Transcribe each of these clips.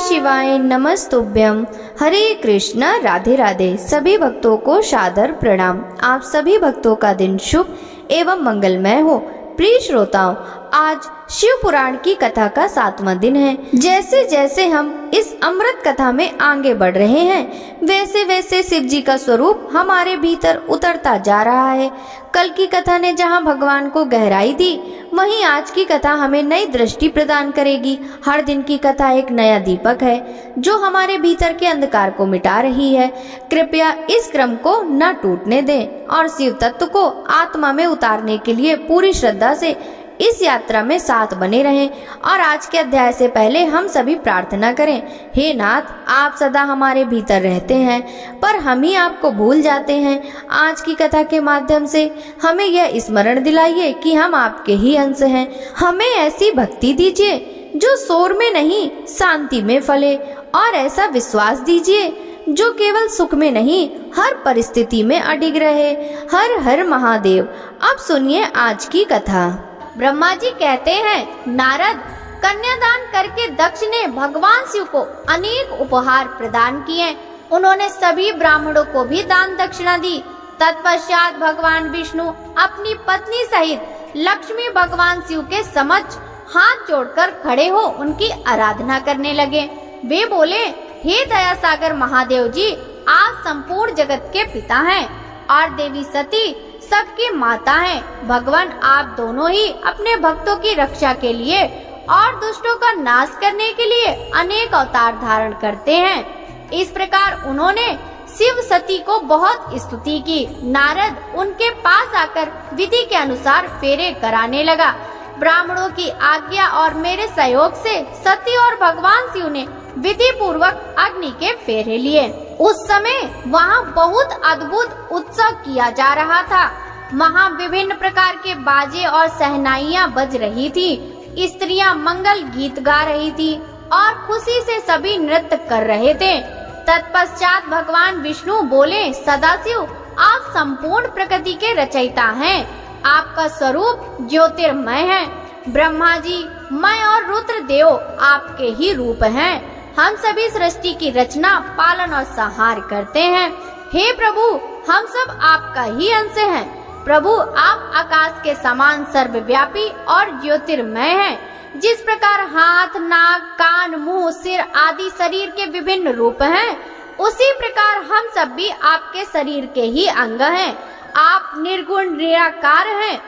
शिवाय नमस्तुभ्यम। हरे कृष्णा, राधे राधे। सभी भक्तों को सादर प्रणाम। आप सभी भक्तों का दिन शुभ एवं मंगलमय हो। प्रिय श्रोताओं, आज शिव पुराण की कथा का 7वां दिन है। जैसे जैसे हम इस अमृत कथा में आगे बढ़ रहे हैं, वैसे वैसे शिव जी का स्वरूप हमारे भीतर उतरता जा रहा है। कल की कथा ने जहां भगवान को गहराई दी, वहीं आज की कथा हमें नई दृष्टि प्रदान करेगी। हर दिन की कथा एक नया दीपक है जो हमारे भीतर के अंधकार को मिटा रही है। कृपया इस क्रम को न टूटने दें और शिव तत्व को आत्मा में उतारने के लिए पूरी श्रद्धा से इस यात्रा में साथ बने रहें। और आज के अध्याय से पहले हम सभी प्रार्थना करें। हे नाथ, आप सदा हमारे भीतर रहते हैं, पर हम ही आपको भूल जाते हैं। आज की कथा के माध्यम से हमें यह स्मरण दिलाइए कि हम आपके ही अंश हैं। हमें ऐसी भक्ति दीजिए जो शोर में नहीं, शांति में फले, और ऐसा विश्वास दीजिए जो केवल सुख में नहीं, हर परिस्थिति में अडिग रहे। हर हर महादेव। अब सुनिए आज की कथा। ब्रह्मा जी कहते हैं, नारद, कन्यादान करके दक्ष ने भगवान शिव को अनेक उपहार प्रदान किए। उन्होंने सभी ब्राह्मणों को भी दान दक्षिणा दी। तत्पश्चात भगवान विष्णु अपनी पत्नी सहित लक्ष्मी भगवान शिव के समक्ष हाथ जोड़कर खड़े हो उनकी आराधना करने लगे। वे बोले, हे दया सागर महादेव जी, आप संपूर्ण जगत के पिता हैं और देवी सती सबकी माता हैं। भगवान, आप दोनों ही अपने भक्तों की रक्षा के लिए और दुष्टों का नाश करने के लिए अनेक अवतार धारण करते हैं। इस प्रकार उन्होंने शिव सती को बहुत स्तुति की। नारद उनके पास आकर विधि के अनुसार फेरे कराने लगा। ब्राह्मणों की आज्ञा और मेरे सहयोग से सती और भगवान शिव ने विधि पूर्वक अग्नि के फेरे लिए। उस समय वहाँ बहुत अद्भुत उत्सव किया जा रहा था। वहाँ विभिन्न प्रकार के बाजे और सहनाइयाँ बज रही थी। स्त्रियाँ मंगल गीत गा रही थी और खुशी से सभी नृत्य कर रहे थे। तत्पश्चात भगवान विष्णु बोले, सदाशिव, आप संपूर्ण प्रकृति के रचयिता हैं। आपका स्वरूप ज्योतिर्मय है। ब्रह्मा जी, मैं और रुद्र देव आपके ही रूप हैं। हम सभी सृष्टि की रचना, पालन और संहार करते हैं। हे प्रभु, हम सब आपका ही अंश हैं। प्रभु, आप आकाश के समान सर्वव्यापी और ज्योतिर्मय हैं। जिस प्रकार हाथ, नाक, कान, मुंह, सिर आदि शरीर के विभिन्न रूप हैं, उसी प्रकार हम सब भी आपके शरीर के ही अंग हैं। आप निर्गुण निराकार हैं।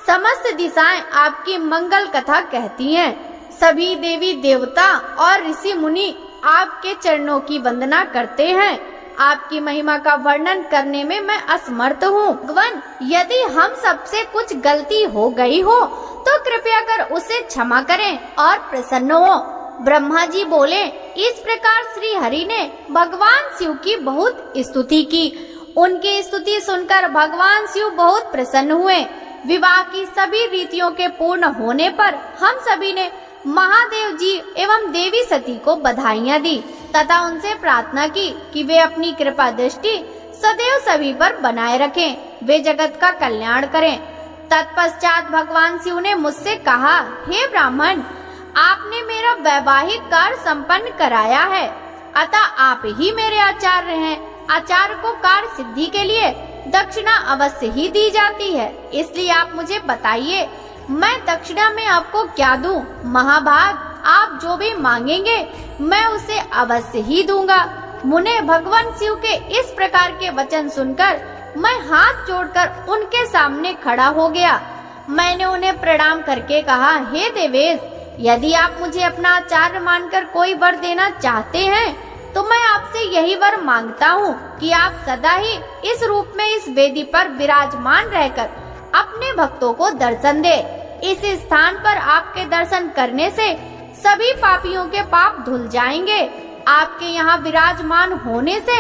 समस्त दिशाएं आपकी मंगल कथा कहती हैं। सभी देवी देवता और ऋषि मुनि आपके चरणों की वंदना करते हैं। आपकी महिमा का वर्णन करने में मैं असमर्थ हूँ। भगवान, यदि हम सबसे कुछ गलती हो गई हो तो कृपया कर उसे क्षमा करें और प्रसन्न हो। ब्रह्मा जी बोले, इस प्रकार श्री हरि ने भगवान शिव की बहुत स्तुति की। उनकी स्तुति सुनकर भगवान शिव बहुत प्रसन्न हुए। विवाह की सभी रीतियों के पूर्ण होने पर हम सभी ने महादेव जी एवं देवी सती को बधाइयाँ दी तथा उनसे प्रार्थना की कि वे अपनी कृपा दृष्टि सदैव सभी पर बनाए रखें, वे जगत का कल्याण करें। तत्पश्चात भगवान शिव ने मुझसे कहा, हे ब्राह्मण, आपने मेरा वैवाहिक कार्य संपन्न कराया है, अतः आप ही मेरे आचार्य हैं। आचार्य को कार्य सिद्धि के लिए दक्षिणा अवश्य ही दी जाती है, इसलिए आप मुझे बताइए, मैं दक्षिणा में आपको क्या दूं? महाभाग, आप जो भी मांगेंगे मैं उसे अवश्य ही दूंगा। मुने, भगवान शिव के इस प्रकार के वचन सुनकर मैं हाथ जोड़कर उनके सामने खड़ा हो गया। मैंने उन्हें प्रणाम करके कहा, हे देवेश, यदि आप मुझे अपना आचार्य मानकर कोई वर देना चाहते हैं तो मैं आपसे यही वर मांगता हूँ कि आप सदा ही इस रूप में इस वेदी पर विराजमान रहकर अपने भक्तों को दर्शन दे। इस स्थान पर आपके दर्शन करने से सभी पापियों के पाप धुल जाएंगे। आपके यहाँ विराजमान होने से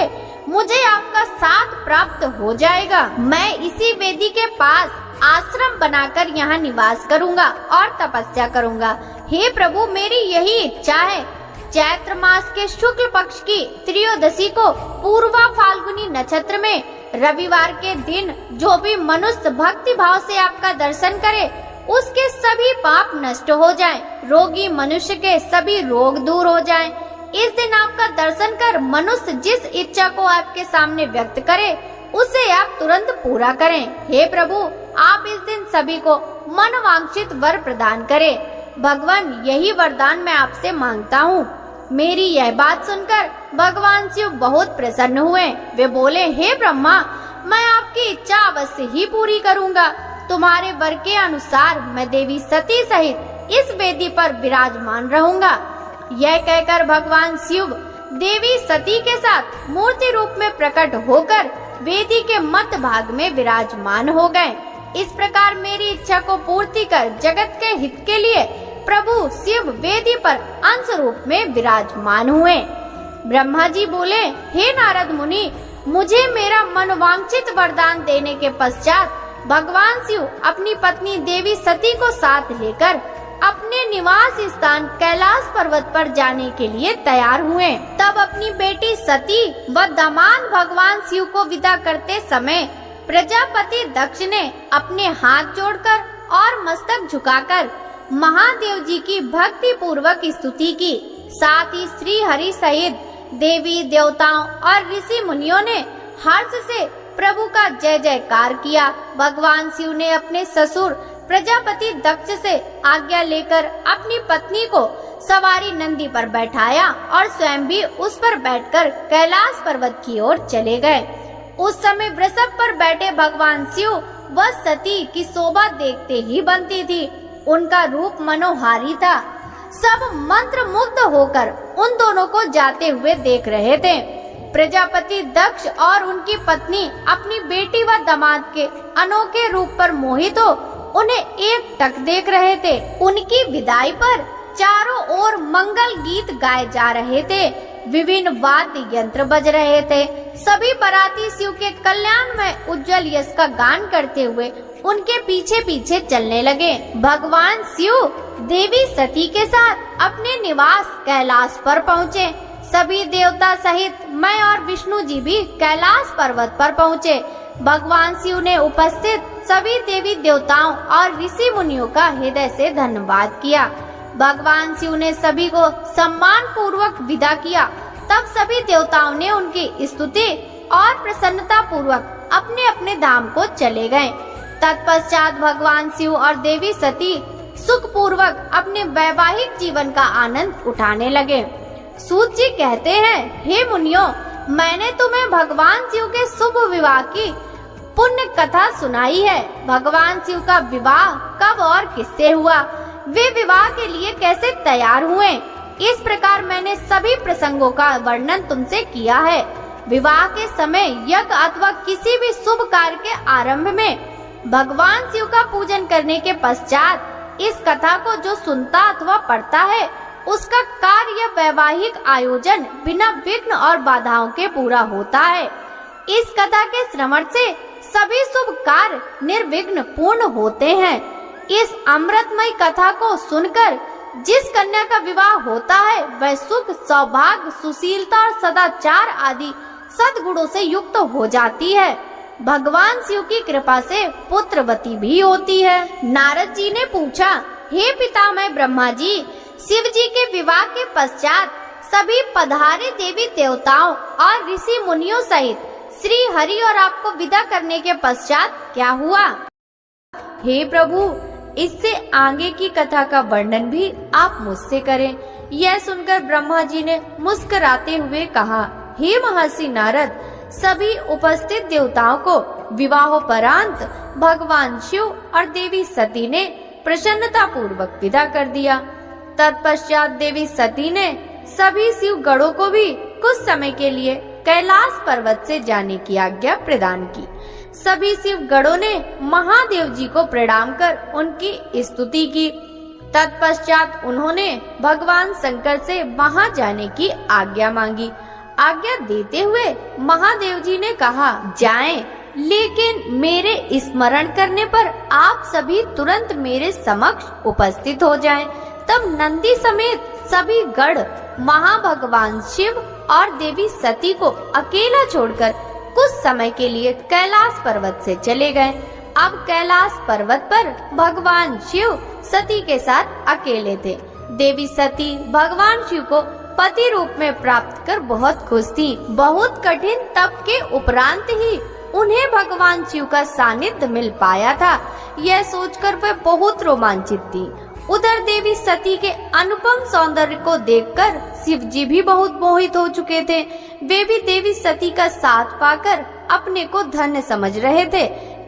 मुझे आपका साथ प्राप्त हो जाएगा। मैं इसी वेदी के पास आश्रम बनाकर यहाँ निवास करूँगा और तपस्या करूँगा। हे प्रभु, मेरी यही इच्छा है। चैत्र मास के शुक्ल पक्ष की त्रयोदशी को पूर्वा फाल्गुनी नक्षत्र में रविवार के दिन जो भी मनुष्य भक्ति भाव से आपका दर्शन करे उसके सभी पाप नष्ट हो जाएं, रोगी मनुष्य के सभी रोग दूर हो जाएं। इस दिन आपका दर्शन कर मनुष्य जिस इच्छा को आपके सामने व्यक्त करे उसे आप तुरंत पूरा करें। हे प्रभु, आप इस दिन सभी को मनवांछित वर प्रदान करें। भगवान, यही वरदान मैं आपसे मांगता हूँ। मेरी यह बात सुनकर भगवान शिव बहुत प्रसन्न हुए। वे बोले, हे ब्रह्मा, मैं आपकी इच्छा अवश्य ही पूरी करूँगा। तुम्हारे वर के अनुसार मैं देवी सती सहित इस वेदी पर विराजमान रहूँगा। यह कहकर भगवान शिव देवी सती के साथ मूर्ति रूप में प्रकट होकर वेदी के मध्य भाग में विराजमान हो गए। इस प्रकार मेरी इच्छा को पूर्ति कर जगत के हित के लिए प्रभु शिव वेदी पर अंश रूप में विराजमान हुए। ब्रह्मा जी बोले, हे नारद मुनि, मुझे मेरा मनवांछित वरदान देने के पश्चात भगवान शिव अपनी पत्नी देवी सती को साथ लेकर अपने निवास स्थान कैलाश पर्वत पर जाने के लिए तैयार हुए। तब अपनी बेटी सती व दामाद भगवान शिव को विदा करते समय प्रजापति दक्ष ने अपने हाथ जोड़कर और मस्तक झुकाकर महादेव जी की भक्ति पूर्वक स्तुति की। साथ ही श्री हरि सहित देवी देवताओं और ऋषि मुनियों ने हर्ष से प्रभु का जय जयकार किया। भगवान शिव ने अपने ससुर प्रजापति दक्ष से आज्ञा लेकर अपनी पत्नी को सवारी नंदी पर बैठाया और स्वयं भी उस पर बैठकर कैलाश पर्वत की ओर चले गए। उस समय वृषभ पर बैठे भगवान शिव व सती की शोभा देखते ही बनती थी। उनका रूप मनोहारी था। सब मंत्र मुग्ध होकर उन दोनों को जाते हुए देख रहे थे। प्रजापति दक्ष और उनकी पत्नी अपनी बेटी व दामाद के अनोखे रूप पर मोहित हो उन्हें एक टक देख रहे थे। उनकी विदाई पर चारों ओर मंगल गीत गाए जा रहे थे। विभिन्न वाद्य यंत्र बज रहे थे। सभी बराती शिव के कल्याण में उज्जवल यश का गान करते हुए उनके पीछे पीछे चलने लगे। भगवान शिव देवी सती के साथ अपने निवास कैलाश पर पहुँचे। सभी देवता सहित मैं और विष्णु जी भी कैलाश पर्वत पर पहुँचे। भगवान शिव ने उपस्थित सभी देवी देवताओं और ऋषि मुनियों का हृदय से धन्यवाद किया। भगवान शिव ने सभी को सम्मान पूर्वक विदा किया। तब सभी देवताओं ने उनकी स्तुति और प्रसन्नता पूर्वक अपने अपने धाम को चले गए। तत्पश्चात भगवान शिव और देवी सती सुख पूर्वक अपने वैवाहिक जीवन का आनंद उठाने लगे। सूत जी कहते हैं, हे मुनियों, मैंने तुम्हें भगवान शिव के शुभ विवाह की पुण्य कथा सुनाई है। भगवान शिव का विवाह कब और किससे हुआ, वे विवाह के लिए कैसे तैयार हुए, इस प्रकार मैंने सभी प्रसंगों का वर्णन तुमसे किया है। विवाह के समय यज्ञ अथवा किसी भी शुभ कार्य के आरंभ में भगवान शिव का पूजन करने के पश्चात इस कथा को जो सुनता अथवा पढ़ता है उसका कार्य वैवाहिक आयोजन बिना विघ्न और बाधाओं के पूरा होता है। इस कथा के श्रवण से सभी शुभ कार्य निर्विघ्न पूर्ण होते हैं। इस अमृतमय कथा को सुनकर जिस कन्या का विवाह होता है वह सुख, सौभाग्य, सुशीलता और सदाचार आदि सद्गुणों से युक्त हो जाती है। भगवान शिव की कृपा से पुत्रवती भी होती है। नारद जी ने पूछा, हे पितामह ब्रह्मा जी, शिव जी के विवाह के पश्चात सभी पधारे देवी देवताओं और ऋषि मुनियों सहित श्री हरि और आपको विदा करने के पश्चात क्या हुआ? हे प्रभु, इससे आगे की कथा का वर्णन भी आप मुझसे करें। यह सुनकर ब्रह्मा जी ने मुस्कुराते हुए कहा, हे महर्षि नारद, सभी उपस्थित देवताओं को विवाहोपरांत भगवान शिव और देवी सती ने प्रसन्नता पूर्वक विदा कर दिया। तत्पश्चात देवी सती ने सभी शिव गणों को भी कुछ समय के लिए कैलाश पर्वत से जाने की आज्ञा प्रदान की। सभी शिव गणों ने महादेव जी को प्रणाम कर उनकी स्तुति की। तत्पश्चात उन्होंने भगवान शंकर से वहां जाने की आज्ञा मांगी। आज्ञा देते हुए महादेव जी ने कहा, जाएं, लेकिन मेरे स्मरण करने पर आप सभी तुरंत मेरे समक्ष उपस्थित हो जाएं। तब नंदी समेत सभी गण महाभगवान शिव और देवी सती को अकेला छोड़कर कुछ समय के लिए कैलाश पर्वत से चले गए। अब कैलाश पर्वत पर भगवान शिव सती के साथ अकेले थे। देवी सती भगवान शिव को पति रूप में प्राप्त कर बहुत खुश थी। बहुत कठिन तप के उपरांत ही उन्हें भगवान शिव का सानिध्य मिल पाया था। यह सोचकर वह बहुत रोमांचित थी। उधर देवी सती के अनुपम सौंदर्य को देखकर शिव जी भी बहुत मोहित हो चुके थे। वे भी देवी सती का साथ पाकर अपने को धन्य समझ रहे थे।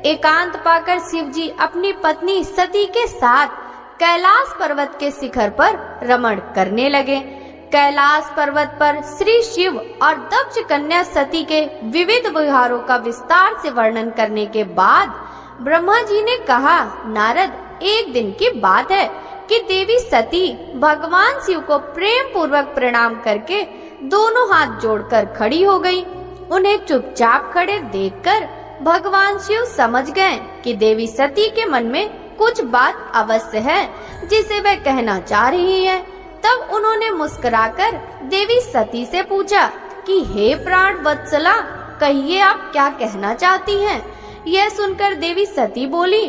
एकांत पाकर शिव जी अपनी पत्नी सती के साथ कैलाश पर्वत के शिखर पर रमण करने लगे। कैलाश पर्वत पर श्री शिव और दक्ष कन्या सती के विविध विहारों का विस्तार से वर्णन करने के बाद ब्रह्मा जी ने कहा, नारद, एक दिन की बात है कि देवी सती भगवान शिव को प्रेम पूर्वक प्रणाम करके दोनों हाथ जोड़कर खड़ी हो गई। उन्हें चुपचाप खड़े देखकर भगवान शिव समझ गए कि देवी सती के मन में कुछ बात अवश्य है जिसे वह कहना चाह रही है। तब उन्होंने मुस्कुराकर देवी सती से पूछा कि हे प्राण वत्सला, कहिए आप क्या कहना चाहती हैं? यह सुनकर देवी सती बोली,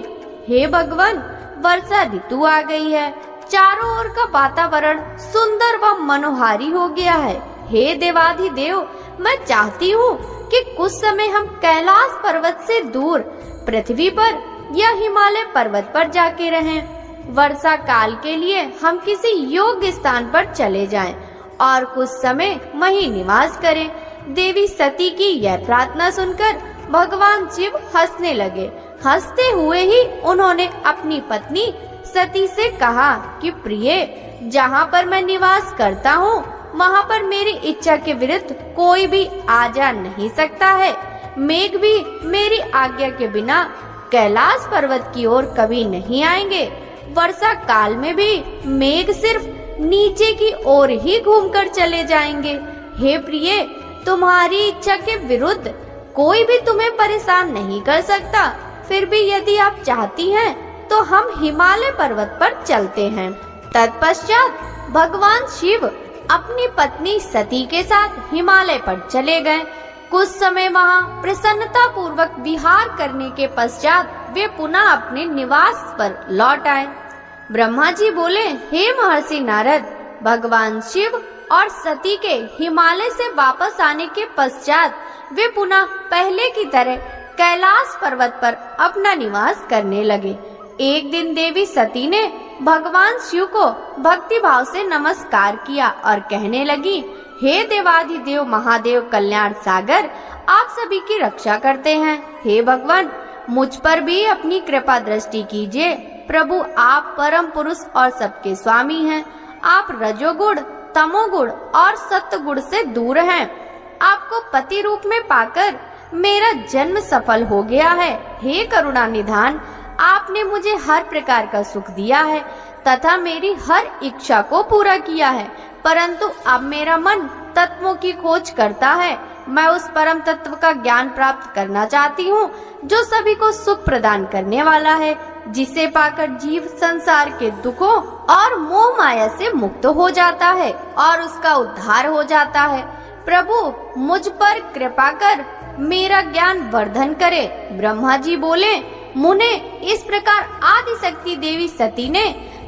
हे भगवान, वर्षा ऋतु आ गई है। चारों ओर का वातावरण सुंदर व मनोहारी हो गया है। हे देवाधिदेव, मैं चाहती हूँ कि कुछ समय हम कैलाश पर्वत से दूर पृथ्वी पर या हिमालय पर्वत पर जाके रहें। वर्षा काल के लिए हम किसी योग्य स्थान पर चले जाएं और कुछ समय वहीं निवास करें। देवी सती की यह प्रार्थना सुनकर भगवान शिव हंसने लगे। हंसते हुए ही उन्होंने अपनी पत्नी सती से कहा कि प्रिय, जहाँ पर मैं निवास करता हूँ वहाँ पर मेरी इच्छा के विरुद्ध कोई भी आ जा नहीं सकता है। मेघ भी मेरी आज्ञा के बिना कैलाश पर्वत की ओर कभी नहीं आएंगे। वर्षा काल में भी मेघ सिर्फ नीचे की ओर ही घूमकर चले जाएंगे। हे प्रिय, तुम्हारी इच्छा के विरुद्ध कोई भी तुम्हें परेशान नहीं कर सकता। फिर भी यदि आप चाहती हैं तो हम हिमालय पर्वत पर चलते हैं। तत्पश्चात भगवान शिव अपनी पत्नी सती के साथ हिमालय पर चले गए। कुछ समय वहाँ प्रसन्नता पूर्वक विहार करने के पश्चात वे पुनः अपने निवास पर लौट आए। ब्रह्मा जी बोले, हे महर्षि नारद, भगवान शिव और सती के हिमालय से वापस आने के पश्चात वे पुनः पहले की तरह कैलाश पर्वत पर अपना निवास करने लगे। एक दिन देवी सती ने भगवान शिव को भक्ति भाव से नमस्कार किया और कहने लगी, हे देवाधिदेव महादेव कल्याण सागर, आप सभी की रक्षा करते हैं। हे भगवान, मुझ पर भी अपनी कृपा दृष्टि कीजिए। प्रभु, आप परम पुरुष और सबके स्वामी हैं। आप रजोगुण, तमोगुण और सत्वगुण से दूर हैं। आपको पति रूप में पाकर मेरा जन्म सफल हो गया है। हे करुणा निधान, आपने मुझे हर प्रकार का सुख दिया है तथा मेरी हर इच्छा को पूरा किया है, परंतु अब मेरा मन तत्वों की खोज करता है। मैं उस परम तत्व का ज्ञान प्राप्त करना चाहती हूँ जो सभी को सुख प्रदान करने वाला है, जिसे पाकर जीव संसार के दुखों और मोह माया से मुक्त हो जाता है और उसका उद्धार हो जाता है। प्रभु, मुझ पर कृपा कर मेरा ज्ञान वर्धन करे। ब्रह्मा जी बोले, मुने, इस प्रकार आदि शक्ति देवी सती ने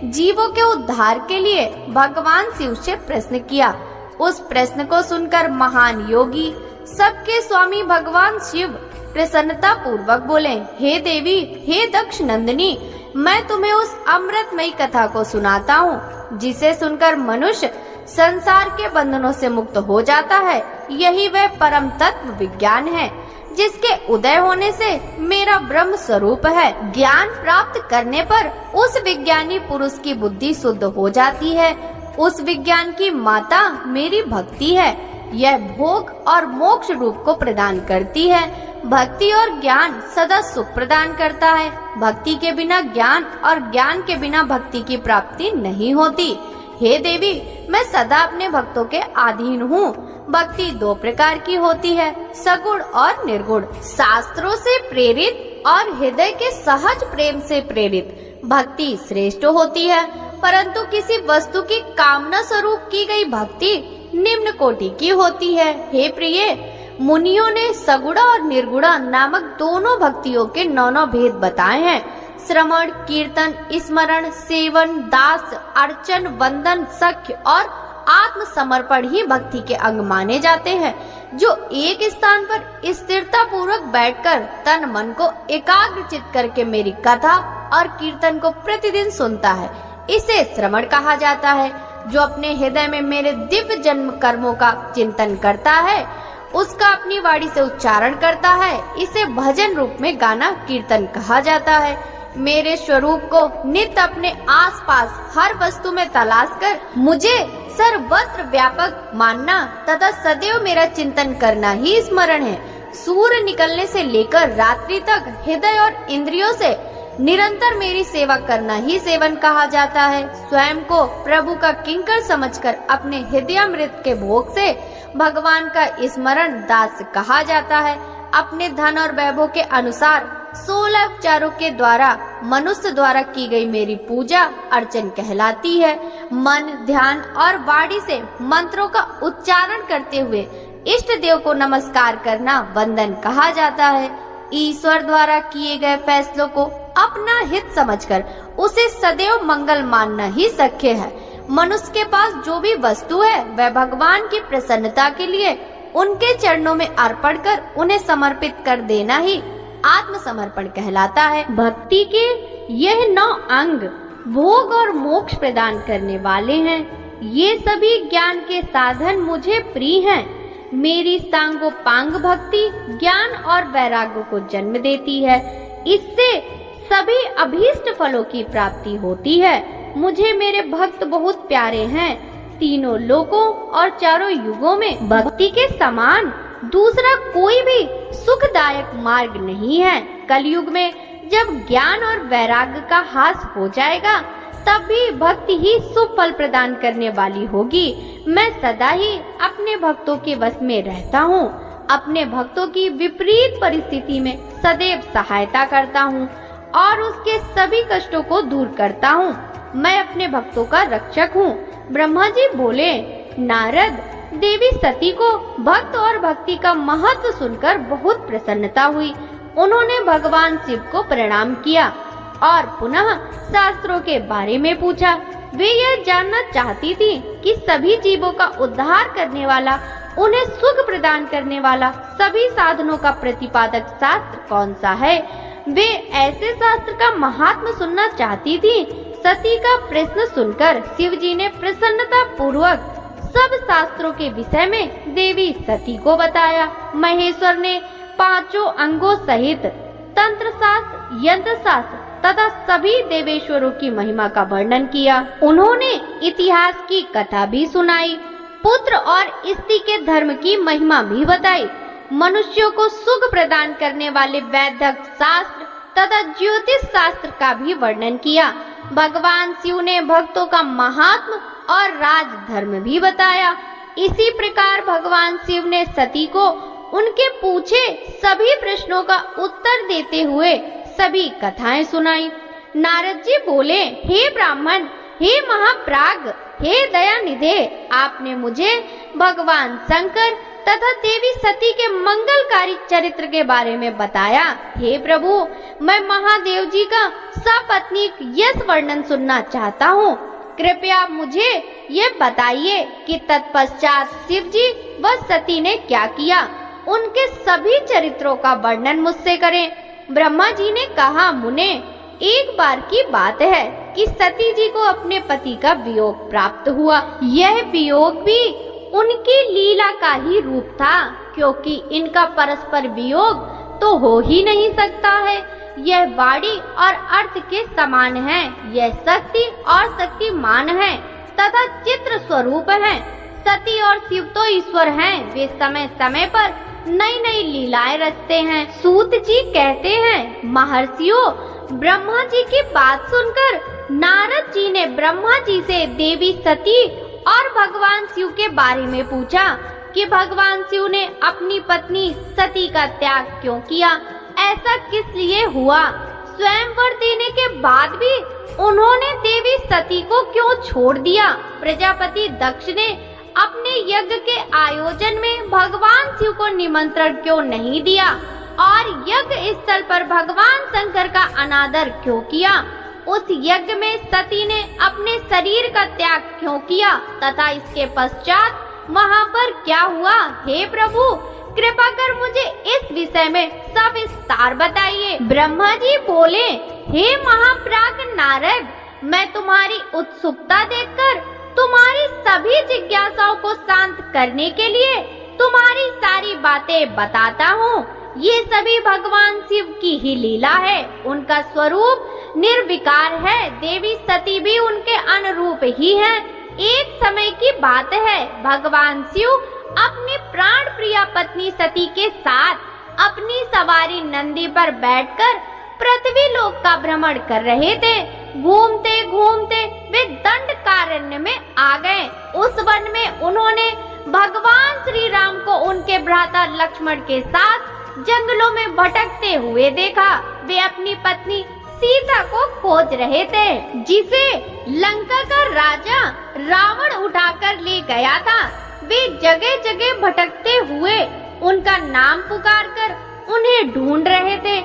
जीवों के उद्धार के लिए भगवान शिव से प्रश्न किया। उस प्रश्न को सुनकर महान योगी, सबके स्वामी भगवान शिव प्रसन्नता पूर्वक बोले, हे देवी, हे दक्ष नंदिनी, मैं तुम्हें उस अमृतमयी कथा को सुनाता हूँ जिसे सुनकर मनुष्य संसार के बंधनों से मुक्त हो जाता है। यही वह परम तत्व विज्ञान है जिसके उदय होने से मेरा ब्रह्म स्वरूप है। ज्ञान प्राप्त करने पर उस विज्ञानी पुरुष की बुद्धि शुद्ध हो जाती है। उस विज्ञान की माता मेरी भक्ति है। यह भोग और मोक्ष रूप को प्रदान करती है। भक्ति और ज्ञान सदा सुख प्रदान करता है। भक्ति के बिना ज्ञान और ज्ञान के बिना भक्ति की प्राप्ति नहीं होती। हे देवी, मैं सदा अपने भक्तों के अधीन हूँ। भक्ति दो प्रकार की होती है, सगुण और निर्गुण। शास्त्रों से प्रेरित और हृदय के सहज प्रेम से प्रेरित भक्ति श्रेष्ठ होती है, परंतु किसी वस्तु की कामना स्वरूप की गई भक्ति निम्न कोटि की होती है। हे प्रिय, मुनियों ने सगुणा और निर्गुणा नामक दोनों भक्तियों के 9 भेद बताए हैं। श्रवण, कीर्तन, स्मरण, सेवन, दास, अर्चन, वंदन, सख्य और आत्मसमर्पण ही भक्ति के अंग माने जाते हैं। जो एक स्थान पर स्थिरता पूर्वक बैठकर तन मन को एकाग्रचित करके मेरी कथा और कीर्तन को प्रतिदिन सुनता है, इसे श्रवण कहा जाता है। जो अपने हृदय में मेरे दिव्य जन्म कर्मों का चिंतन करता है, उसका अपनी वाणी से उच्चारण करता है, इसे भजन रूप में गाना कीर्तन कहा जाता है। मेरे स्वरूप को नित्य अपने आसपास हर वस्तु में तलाश कर मुझे सर्वत्र व्यापक मानना तथा सदैव मेरा चिंतन करना ही स्मरण है। सूर्य निकलने से लेकर रात्रि तक हृदय और इंद्रियों से निरंतर मेरी सेवा करना ही सेवन कहा जाता है। स्वयं को प्रभु का किंकर समझकर अपने हृदयामृत के भोग से भगवान का स्मरण दास कहा जाता है। अपने धन और वैभव के अनुसार 16 उपचारों के द्वारा मनुष्य द्वारा की गई मेरी पूजा अर्चन कहलाती है। मन, ध्यान और वाणी से मंत्रों का उच्चारण करते हुए इष्ट देव को नमस्कार करना वंदन कहा जाता है। ईश्वर द्वारा किए गए फैसलों को अपना हित समझकर उसे सदैव मंगल मानना ही सख्य है। मनुष्य के पास जो भी वस्तु है वह भगवान की प्रसन्नता के लिए उनके चरणों में अर्पण कर उन्हें समर्पित कर देना ही आत्मसमर्पण कहलाता है। भक्ति के यह 9 अंग भोग और मोक्ष प्रदान करने वाले हैं। ये सभी ज्ञान के साधन मुझे प्रिय हैं। मेरी सांगोपांग भक्ति ज्ञान और वैराग्य को जन्म देती है। इससे सभी अभीष्ट फलों की प्राप्ति होती है। मुझे मेरे भक्त बहुत प्यारे हैं। तीनों लोकों और चारों युगों में भक्ति के समान दूसरा कोई भी सुखदायक मार्ग नहीं है। कलयुग में जब ज्ञान और वैराग्य का हास हो जाएगा, तब भी भक्ति ही शुभ फल प्रदान करने वाली होगी। मैं सदा ही अपने भक्तों के वश में रहता हूँ। अपने भक्तों की विपरीत परिस्थिति में सदैव सहायता करता हूँ और उसके सभी कष्टों को दूर करता हूँ। मैं अपने भक्तों का रक्षक हूँ। ब्रह्मा जी बोले, नारद, देवी सती को भक्त और भक्ति का महत्व सुनकर बहुत प्रसन्नता हुई। उन्होंने भगवान शिव को प्रणाम किया और पुनः शास्त्रों के बारे में पूछा। वे यह जानना चाहती थी कि सभी जीवों का उद्धार करने वाला, उन्हें सुख प्रदान करने वाला सभी साधनों का प्रतिपादक शास्त्र कौन सा है। वे ऐसे शास्त्र का महात्म सुनना चाहती थी। सती का प्रश्न सुनकर शिव जी ने प्रसन्नता पूर्वक सब शास्त्रों के विषय में देवी सती को बताया। महेश्वर ने 5 अंगों सहित तंत्र शास्त्र, यंत्र शास्त्र तथा सभी देवेश्वरों की महिमा का वर्णन किया। उन्होंने इतिहास की कथा भी सुनाई, पुत्र और स्त्री के धर्म की महिमा भी बताई। मनुष्यों को सुख प्रदान करने वाले वैदिक शास्त्र तथा ज्योतिष शास्त्र का भी वर्णन किया। भगवान शिव ने भक्तों का महात्म और राज धर्म भी बताया। इसी प्रकार भगवान शिव ने सती को उनके पूछे सभी प्रश्नों का उत्तर देते हुए सभी कथाएं सुनाई। नारद जी बोले, हे ब्राह्मण, हे महाप्राग, हे दयानिधे, आपने मुझे भगवान शंकर तथा देवी सती के मंगलकारी चरित्र के बारे में बताया। हे प्रभु, मैं महादेव जी का सपत्नीक यश वर्णन सुनना चाहता हूँ। कृपया आप मुझे ये बताइए कि तत्पश्चात शिव जी व सती ने क्या किया। उनके सभी चरित्रों का वर्णन मुझसे करें। ब्रह्मा जी ने कहा, मुने, एक बार की बात है कि सती जी को अपने पति का वियोग प्राप्त हुआ। यह वियोग भी उनकी लीला का ही रूप था, क्योंकि इनका परस्पर वियोग तो हो ही नहीं सकता है। यह वाणी और अर्थ के समान है। यह शक्ति और शक्तिमान है तथा चित्र स्वरूप है। सती और शिव तो ईश्वर हैं। वे समय समय पर नई नई लीलाएं रचते हैं। सूत जी कहते हैं, महर्षियों, ब्रह्मा जी की बात सुनकर नारद जी ने ब्रह्मा जी से देवी सती और भगवान शिव के बारे में पूछा कि भगवान शिव ने अपनी पत्नी सती का त्याग क्यों किया, ऐसा किस लिए हुआ। स्वयंवर देने के बाद भी उन्होंने देवी सती को क्यों छोड़ दिया। प्रजापति दक्ष ने अपने यज्ञ के आयोजन में भगवान शिव को निमंत्रण क्यों नहीं दिया और यज्ञ स्थल पर भगवान शंकर का अनादर क्यों किया। उस यज्ञ में सती ने अपने शरीर का त्याग क्यों किया तथा इसके पश्चात वहाँ पर क्या हुआ? हे प्रभु, कृपा कर मुझे इस विषय में सविस्तार बताइए। ब्रह्मा जी बोले, हे महाप्राज्ञ नारद, मैं तुम्हारी उत्सुकता देखकर तुम्हारी सभी जिज्ञासाओं को शांत करने के लिए तुम्हारी सारी बातें बताता हूँ। ये सभी भगवान शिव की ही लीला है। उनका स्वरूप निर्विकार है। देवी सती भी उनके अनुरूप ही है। एक समय की बात है, भगवान शिव अपनी प्राण प्रिया पत्नी सती के साथ अपनी सवारी नंदी पर बैठकर पृथ्वी लोक का भ्रमण कर रहे थे। घूमते घूमते वे दंडकारण्य में आ गए। उस वन में उन्होंने भगवान श्री राम को उनके भ्राता लक्ष्मण के साथ जंगलों में भटकते हुए देखा। वे अपनी पत्नी सीता को खोज रहे थे, जिसे लंका का राजा रावण उठाकर ले गया था। वे जगह जगह भटकते हुए उनका नाम पुकारकर उन्हें ढूंढ रहे थे।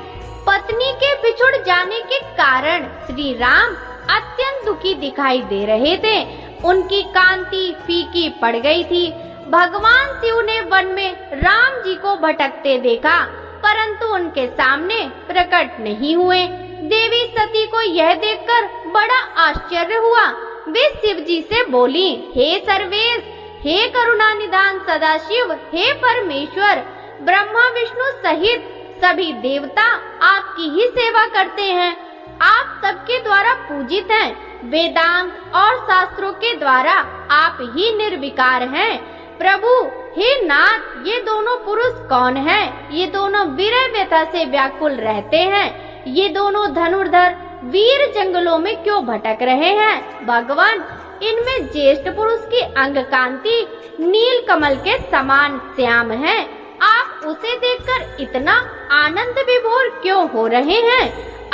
पत्नी के बिछुड़ जाने के कारण श्री राम अत्यंत दुखी दिखाई दे रहे थे। उनकी कांति फीकी पड़ गई थी। भगवान शिव ने वन में राम जी को भटकते देखा, परंतु उनके सामने प्रकट नहीं हुए। देवी सती को यह देखकर बड़ा आश्चर्य हुआ। वे शिव जी से बोली, हे सर्वेश, हे करुणा निधान सदाशिव, हे परमेश्वर, ब्रह्मा विष्णु सहित सभी देवता आपकी ही सेवा करते हैं। आप सबके द्वारा पूजित हैं। वेदांत और शास्त्रों के द्वारा आप ही निर्विकार हैं। प्रभु, हे नाथ, ये दोनों पुरुष कौन हैं? ये दोनों विरह व्यथा से व्याकुल रहते हैं। ये दोनों धनुर्धर वीर जंगलों में क्यों भटक रहे हैं? भगवान, इनमें ज्येष्ठ पुरुष की अंग कांति नील कमल के समान श्याम है। आप उसे देखकर इतना आनंद विभोर क्यों हो रहे हैं?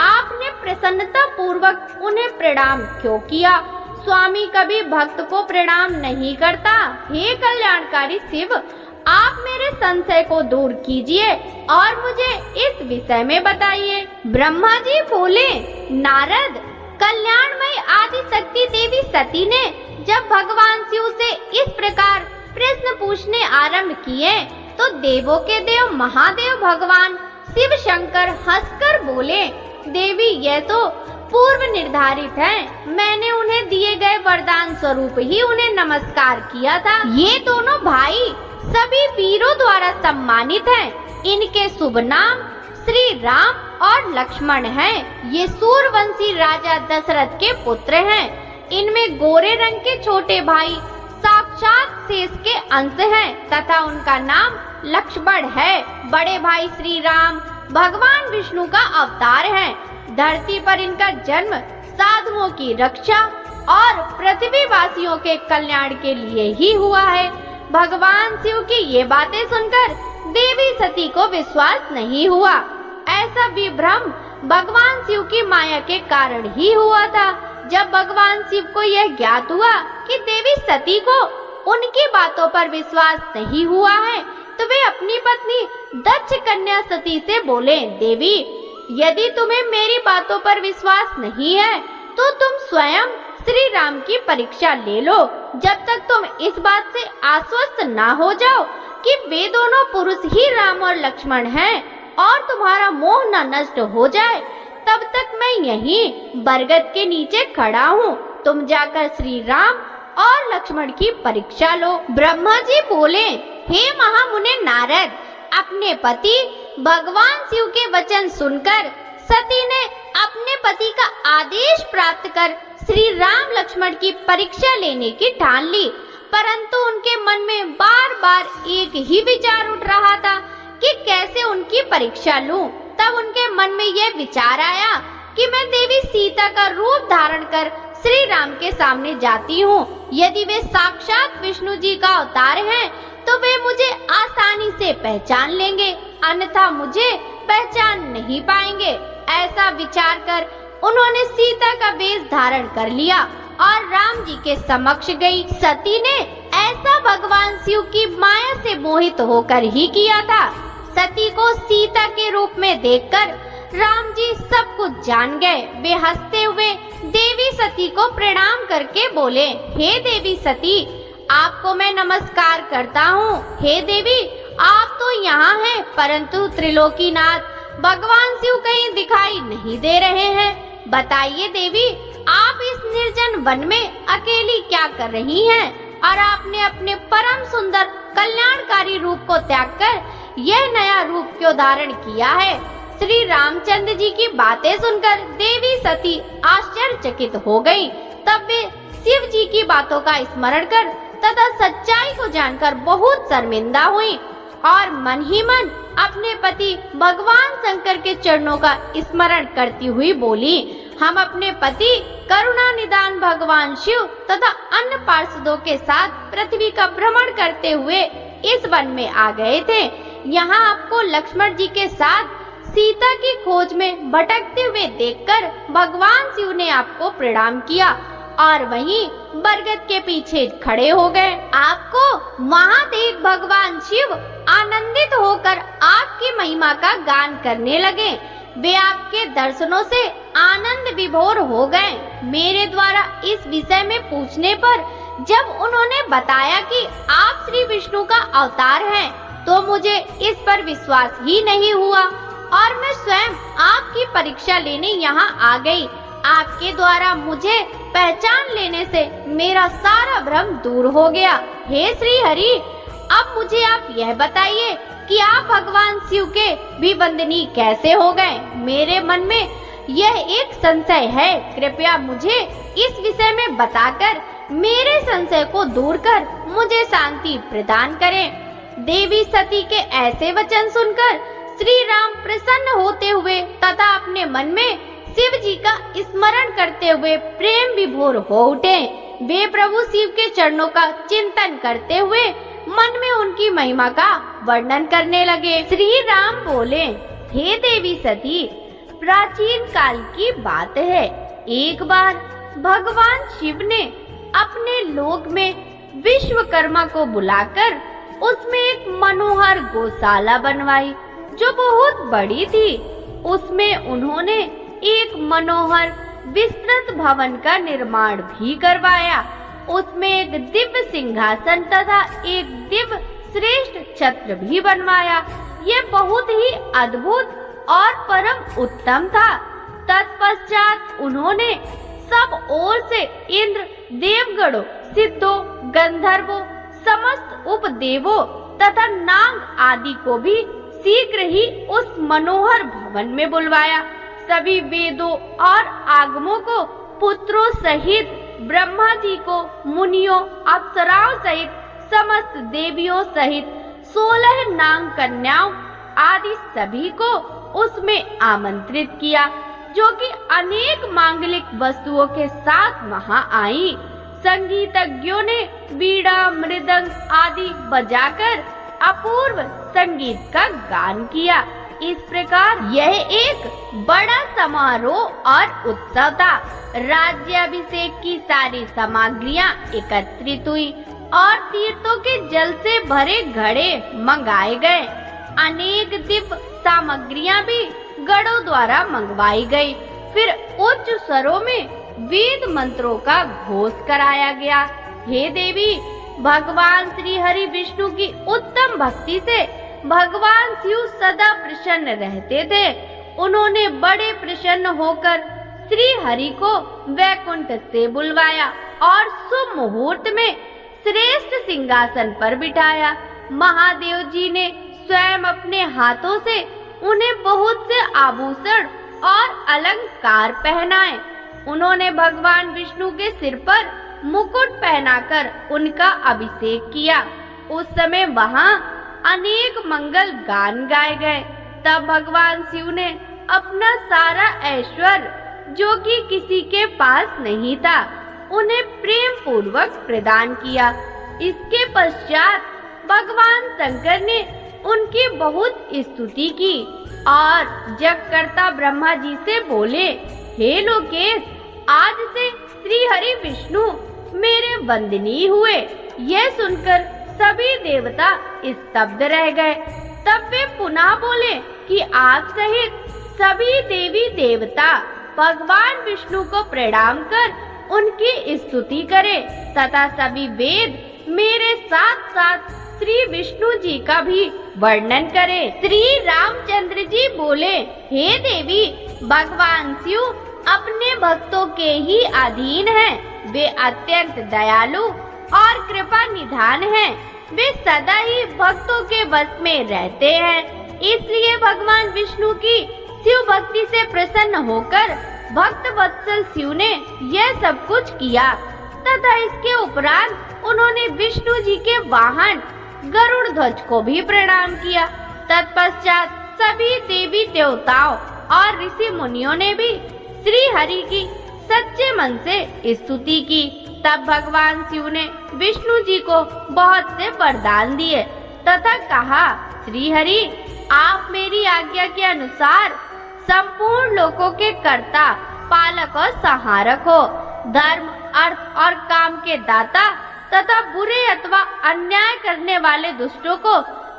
आपने प्रसन्नता पूर्वक उन्हें प्रणाम क्यों किया? स्वामी कभी भक्त को प्रणाम नहीं करता। हे कल्याणकारी शिव, आप मेरे संशय को दूर कीजिए और मुझे इस विषय में बताइए। ब्रह्मा जी बोले, नारद, कल्याणमयी आदि शक्ति देवी सती ने जब भगवान शिव से इस प्रकार प्रश्न पूछने आरंभ किए, तो देवों के देव महादेव भगवान शिव शंकर हंसकर बोले, देवी, यह तो पूर्व निर्धारित है। मैंने उन्हें दिए गए वरदान स्वरूप ही उन्हें नमस्कार किया था। ये दोनों भाई सभी वीरों द्वारा सम्मानित हैं। इनके शुभ नाम श्री राम और लक्ष्मण हैं। ये सूर्यवंशी राजा दशरथ के पुत्र हैं। इनमें गोरे रंग के छोटे भाई साक्षात शेष के अंश हैं तथा उनका नाम लक्ष्मण है। बड़े भाई श्री राम भगवान विष्णु का अवतार है। धरती पर इनका जन्म साधुओं की रक्षा और पृथ्वीवासियों के कल्याण के लिए ही हुआ है। भगवान शिव की ये बातें सुनकर देवी सती को विश्वास नहीं हुआ। ऐसा विभ्रम भगवान शिव की माया के कारण ही हुआ था। जब भगवान शिव को यह ज्ञात हुआ कि देवी सती को उनकी बातों पर विश्वास नहीं हुआ है, तो वे अपनी पत्नी दक्ष कन्या सती से बोले, देवी, यदि तुम्हें मेरी बातों पर विश्वास नहीं है, तो तुम स्वयं श्री राम की परीक्षा ले लो। जब तक तुम इस बात से आश्वस्त ना हो जाओ कि वे दोनों पुरुष ही राम और लक्ष्मण हैं और तुम्हारा मोह न नष्ट हो जाए, तब तक मैं यहीं बरगद के नीचे खड़ा हूँ। तुम जाकर श्री राम और लक्ष्मण की परीक्षा लो। ब्रह्मा जी बोले, हे महामुने नारद, अपने पति भगवान शिव के वचन सुनकर सती ने अपने पति का आदेश प्राप्त कर श्री राम लक्ष्मण की परीक्षा लेने की ठान ली। परंतु उनके मन में बार बार एक ही विचार उठ रहा था कि कैसे उनकी परीक्षा लूं। तब उनके मन में यह विचार आया कि मैं देवी सीता का रूप धारण कर श्री राम के सामने जाती हूँ। यदि वे साक्षात विष्णु जी का अवतार हैं, तो वे मुझे आसानी से पहचान लेंगे, अन्यथा मुझे पहचान नहीं पाएंगे। ऐसा विचार कर उन्होंने सीता का वेश धारण कर लिया और राम जी के समक्ष गई। सती ने ऐसा भगवान शिव की माया से मोहित होकर ही किया था। सती को सीता के रूप में देखकर राम जी सब कुछ जान गए। वे हंसते हुए देवी सती को प्रणाम करके बोले, हे देवी सती, आपको मैं नमस्कार करता हूँ। हे देवी, आप तो यहाँ हैं, परंतु त्रिलोकीनाथ भगवान शिव कहीं दिखाई नहीं दे रहे हैं। बताइए देवी, आप इस निर्जन वन में अकेली क्या कर रही हैं? और आपने अपने परम सुंदर कल्याणकारी रूप को त्याग कर यह नया रूप क्यों धारण किया है? श्री रामचंद्र जी की बातें सुनकर देवी सती आश्चर्यचकित हो गयी। तब वे शिव जी की बातों का स्मरण कर तथा सच्चाई को जानकर बहुत शर्मिंदा हुई और मन ही मन अपने पति भगवान शंकर के चरणों का स्मरण करती हुई बोली, हम अपने पति करुणा निदान भगवान शिव तथा अन्य पार्षदों के साथ पृथ्वी का भ्रमण करते हुए इस वन में आ गए थे। यहाँ आपको लक्ष्मण जी के साथ सीता की खोज में भटकते हुए देखकर भगवान शिव ने आपको प्रणाम किया और वहीं बरगद के पीछे खड़े हो गए। आपको वहाँ देख भगवान शिव आनंदित होकर आपकी महिमा का गान करने लगे। वे आपके दर्शनों से आनंद विभोर हो गए। मेरे द्वारा इस विषय में पूछने पर जब उन्होंने बताया कि आप श्री विष्णु का अवतार हैं, तो मुझे इस पर विश्वास ही नहीं हुआ और मैं स्वयं आपकी परीक्षा लेने यहाँ आ गई। आपके द्वारा मुझे पहचान लेने से मेरा सारा भ्रम दूर हो गया। हे श्री हरि, अब मुझे आप यह बताइए कि आप भगवान शिव के भी वंदनीय कैसे हो गए? मेरे मन में यह एक संशय है, कृपया मुझे इस विषय में बताकर मेरे संशय को दूर कर मुझे शांति प्रदान करें। देवी सती के ऐसे वचन सुनकर श्री राम प्रसन्न होते हुए तथा अपने मन में शिव जी का स्मरण करते हुए प्रेम विभोर हो उठे। वे प्रभु शिव के चरणों का चिंतन करते हुए मन में उनकी महिमा का वर्णन करने लगे। श्री राम बोले, हे देवी सती, प्राचीन काल की बात है, एक बार भगवान शिव ने अपने लोक में विश्वकर्मा को बुलाकर उसमें एक मनोहर गौशाला बनवाई जो बहुत बड़ी थी। उसमें उन्होंने एक मनोहर विस्तृत भवन का निर्माण भी करवाया। उसमें एक दिव्य सिंहासन तथा एक दिव्य श्रेष्ठ छत्र भी बनवाया। यह बहुत ही अद्भुत और परम उत्तम था। तत्पश्चात उन्होंने सब ओर से इंद्र, देवगणों, सिद्धों, गंधर्वों, समस्त उपदेवों तथा नाग आदि को भी शीघ्र ही उस मनोहर भवन में बुलवाया। सभी वेदों और आगमों को पुत्रों सहित, ब्रह्मा जी को, मुनियों, अप्सराओं सहित, समस्त देवियों सहित 16 नाग कन्याओं आदि सभी को उसमें आमंत्रित किया, जो कि अनेक मांगलिक वस्तुओं के साथ वहां आई। संगीतज्ञों ने बीड़ा, मृदंग आदि बजाकर अपूर्व संगीत का गान किया। इस प्रकार यह एक बड़ा समारोह और उत्सव था। राज्याभिषेक की सारी सामग्रियां एकत्रित हुई और तीर्थों के जल से भरे घड़े मंगाए गए। अनेक दिव्य सामग्रियां भी गढ़ों द्वारा मंगवाई गई। फिर उच्च स्वरों में वेद मंत्रों का घोष कराया गया। हे देवी, भगवान श्री हरि विष्णु की उत्तम भक्ति से भगवान शिव सदा प्रसन्न रहते थे। उन्होंने बड़े प्रसन्न होकर श्री हरि को वैकुंठ से बुलवाया और शुभ मुहूर्त में श्रेष्ठ सिंहासन पर बिठाया। महादेव जी ने स्वयं अपने हाथों से उन्हें बहुत से आभूषण और अलंकार पहनाए। उन्होंने भगवान विष्णु के सिर पर मुकुट पहनाकर उनका अभिषेक किया। उस समय वहाँ अनेक मंगल गान गाए गए। तब भगवान शिव ने अपना सारा ऐश्वर्य, जो कि किसी के पास नहीं था, उन्हें प्रेम पूर्वक प्रदान किया। इसके पश्चात भगवान शंकर ने उनकी बहुत स्तुति की और जगकर्ता ब्रह्मा जी से बोले, हे लोकेश, आज से श्री हरि विष्णु मेरे वंदनीय हुए। यह सुनकर सभी देवता स्तब्ध रह गए। तब वे पुनः बोले कि आप सहित सभी देवी देवता भगवान विष्णु को प्रणाम कर उनकी स्तुति करें तथा सभी वेद मेरे साथ साथ श्री विष्णु जी का भी वर्णन करें। श्री रामचंद्र जी बोले, हे देवी, भगवान शिव अपने भक्तों के ही अधीन हैं। वे अत्यंत दयालु और कृपा निधान हैं। वे सदा ही भक्तों के वश में रहते हैं। इसलिए भगवान विष्णु की शिव भक्ति से प्रसन्न होकर भक्त वत्सल शिव ने यह सब कुछ किया तथा इसके उपरांत उन्होंने विष्णु जी के वाहन गरुड़ ध्वज को भी प्रणाम किया। तत्पश्चात सभी देवी देवताओं और ऋषि मुनियों ने भी श्री हरि की सच्चे मन से स्तुति की। तब भगवान शिव ने विष्णु जी को बहुत से वरदान दिए तथा कहा, श्री हरि, आप मेरी आज्ञा के अनुसार संपूर्ण लोकों के कर्ता, पालक और संहारक हो। धर्म, अर्थ और काम के दाता तथा बुरे अथवा अन्याय करने वाले दुष्टों को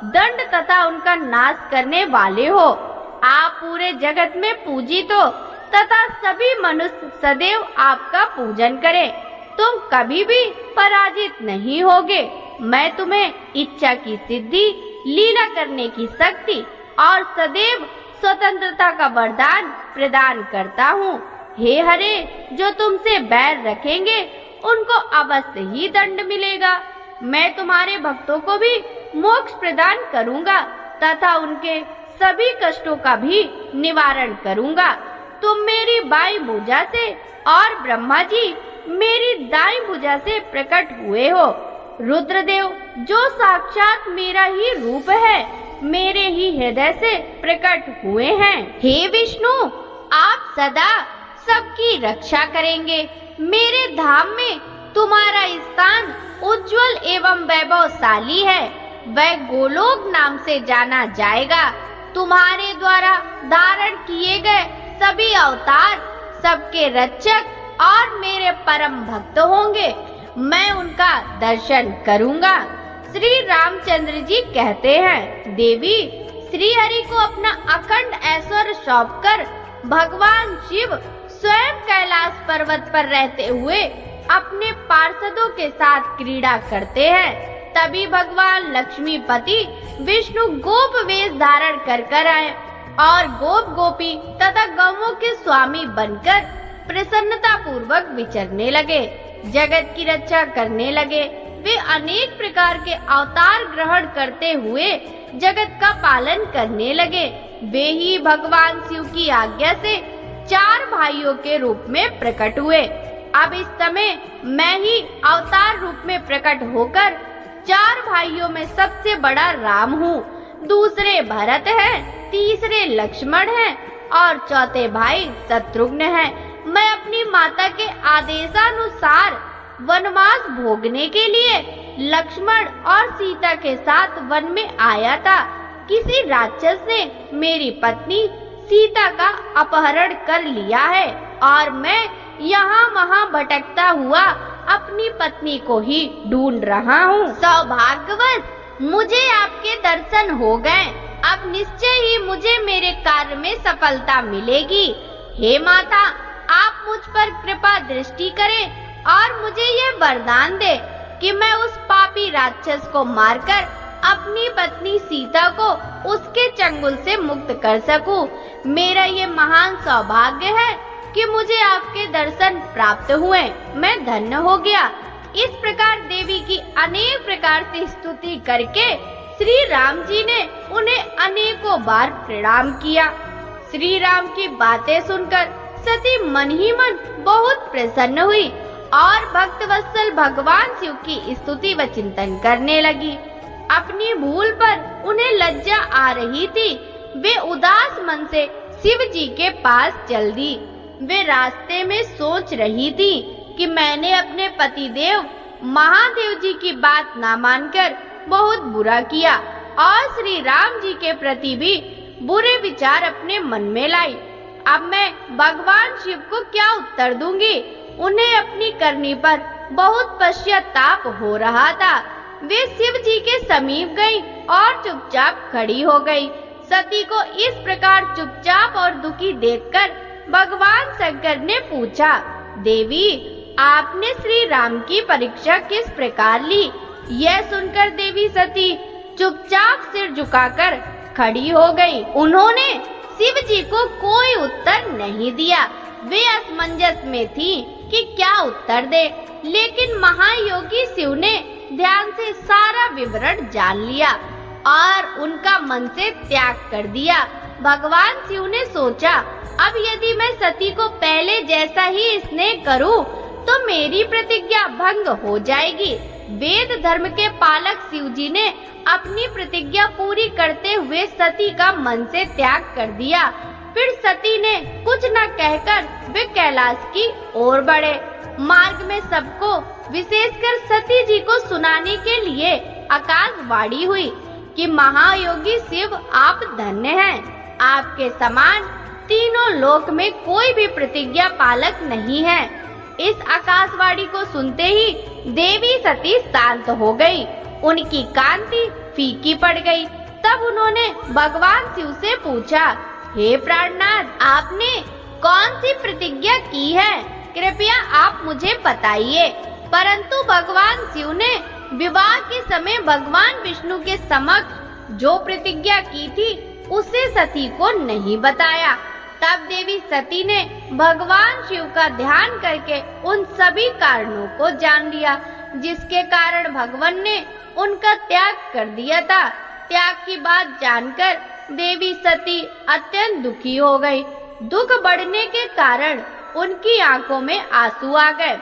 दंड तथा उनका नाश करने वाले हो। आप पूरे जगत में पूजित हो तथा सभी मनुष्य सदैव आपका पूजन करें। तुम कभी भी पराजित नहीं होगे। मैं तुम्हें इच्छा की सिद्धि, लीला करने की शक्ति और सदैव स्वतंत्रता का वरदान प्रदान करता हूँ। हे हरे, जो तुमसे बैर रखेंगे उनको अवश्य ही दंड मिलेगा। मैं तुम्हारे भक्तों को भी मोक्ष प्रदान करूँगा तथा उनके सभी कष्टों का भी निवारण करूँगा। तुम मेरी बाईं भुजा से और ब्रह्मा जी मेरी दाईं भुजा से प्रकट हुए हो। रुद्रदेव, जो साक्षात मेरा ही रूप है, मेरे ही हृदय से प्रकट हुए हैं। हे विष्णु, आप सदा सबकी रक्षा करेंगे। मेरे धाम में तुम्हारा स्थान उज्जवल एवं वैभवशाली है। वह गोलोक नाम से जाना जाएगा। तुम्हारे द्वारा धारण किए गए सभी अवतार सबके रक्षक और मेरे परम भक्त होंगे। मैं उनका दर्शन करूंगा। श्री रामचंद्र जी कहते हैं, देवी, श्री हरि को अपना अखंड ऐश्वर्य सौंपकर भगवान शिव स्वयं कैलाश पर्वत पर रहते हुए अपने पार्षदों के साथ क्रीड़ा करते हैं। तभी भगवान लक्ष्मीपति विष्णु गोप वेश धारण कर आए और गोप गोपी तथा गौओं के स्वामी बनकर प्रसन्नता पूर्वक विचरने लगे, जगत की रक्षा करने लगे। वे अनेक प्रकार के अवतार ग्रहण करते हुए जगत का पालन करने लगे। वे ही भगवान शिव की आज्ञा से 4 भाइयों के रूप में प्रकट हुए। अब इस समय मैं ही अवतार रूप में प्रकट होकर 4 भाइयों में सबसे बड़ा राम हूँ, दूसरे भरत हैं, तीसरे लक्ष्मण हैं और चौथे भाई शत्रुघ्न हैं। मैं अपनी माता के आदेशानुसार वनवास भोगने के लिए लक्ष्मण और सीता के साथ वन में आया था। किसी राक्षस ने मेरी पत्नी सीता का अपहरण कर लिया है और मैं यहाँ वहाँ भटकता हुआ अपनी पत्नी को ही ढूंढ रहा हूँ। सौभाग्यवश मुझे आपके दर्शन हो गए। अब निश्चय ही मुझे मेरे कार्य में सफलता मिलेगी। हे माता, आप मुझ पर कृपा दृष्टि करें और मुझे यह वरदान दे कि मैं उस पापी राक्षस को मारकर अपनी पत्नी सीता को उसके चंगुल से मुक्त कर सकूं। मेरा ये महान सौभाग्य है कि मुझे आपके दर्शन प्राप्त हुए। मैं धन्य हो गया। इस प्रकार देवी की अनेक प्रकार से स्तुति करके श्री राम जी ने उन्हें अनेकों बार प्रणाम किया। श्री राम की बातें सुनकर सती मन ही मन बहुत प्रसन्न हुई और भक्त वत्सल भगवान शिव की स्तुति व चिंतन करने लगी। अपनी भूल पर उन्हें लज्जा आ रही थी। वे उदास मन से शिव जी के पास चल दी। वे रास्ते में सोच रही थी कि मैंने अपने पतिदेव महादेव जी की बात ना मानकर बहुत बुरा किया और श्री राम जी के प्रति भी बुरे विचार अपने मन में लाई। अब मैं भगवान शिव को क्या उत्तर दूंगी? उन्हें अपनी करनी पर बहुत पश्चाताप हो रहा था। वे शिव जी के समीप गईं और चुपचाप खड़ी हो गई। सती को इस प्रकार चुपचाप और दुखी देखकर भगवान शंकर ने पूछा, देवी आपने श्री राम की परीक्षा किस प्रकार ली? यह सुनकर देवी सती चुपचाप सिर झुकाकर खड़ी हो गई। उन्होंने शिव जी को कोई उत्तर नहीं दिया। वे असमंजस में थी कि क्या उत्तर दे, लेकिन महायोगी शिव ने ध्यान से सारा विवरण जान लिया और उनका मन से त्याग कर दिया। भगवान शिव ने सोचा, अब यदि मैं सती को पहले जैसा ही स्नेह करूं, तो मेरी प्रतिज्ञा भंग हो जाएगी। वेद धर्म के पालक शिव जी ने अपनी प्रतिज्ञा पूरी करते हुए सती का मन से त्याग कर दिया। फिर सती ने कुछ न कहकर वे कैलाश की ओर बढ़े। मार्ग में सबको, विशेषकर सती जी को सुनाने के लिए आकाशवाणी हुई कि महायोगी शिव आप धन्य हैं। आपके समान तीनों लोक में कोई भी प्रतिज्ञा पालक नहीं है। इस आकाशवाणी को सुनते ही देवी सती शांत हो गई। उनकी कांति फीकी पड़ गई। तब उन्होंने भगवान शिव से पूछा, हे प्राणनाथ, आपने कौन सी प्रतिज्ञा की है? कृपया आप मुझे बताइए। परंतु भगवान शिव ने विवाह के समय भगवान विष्णु के समक्ष जो प्रतिज्ञा की थी, उसे सती को नहीं बताया। तब देवी सती ने भगवान शिव का ध्यान करके उन सभी कारणों को जान लिया, जिसके कारण भगवान ने उनका त्याग कर दिया था। त्याग की बात जानकर देवी सती अत्यंत दुखी हो गई। दुख बढ़ने के कारण उनकी आंखों में आंसू आ गए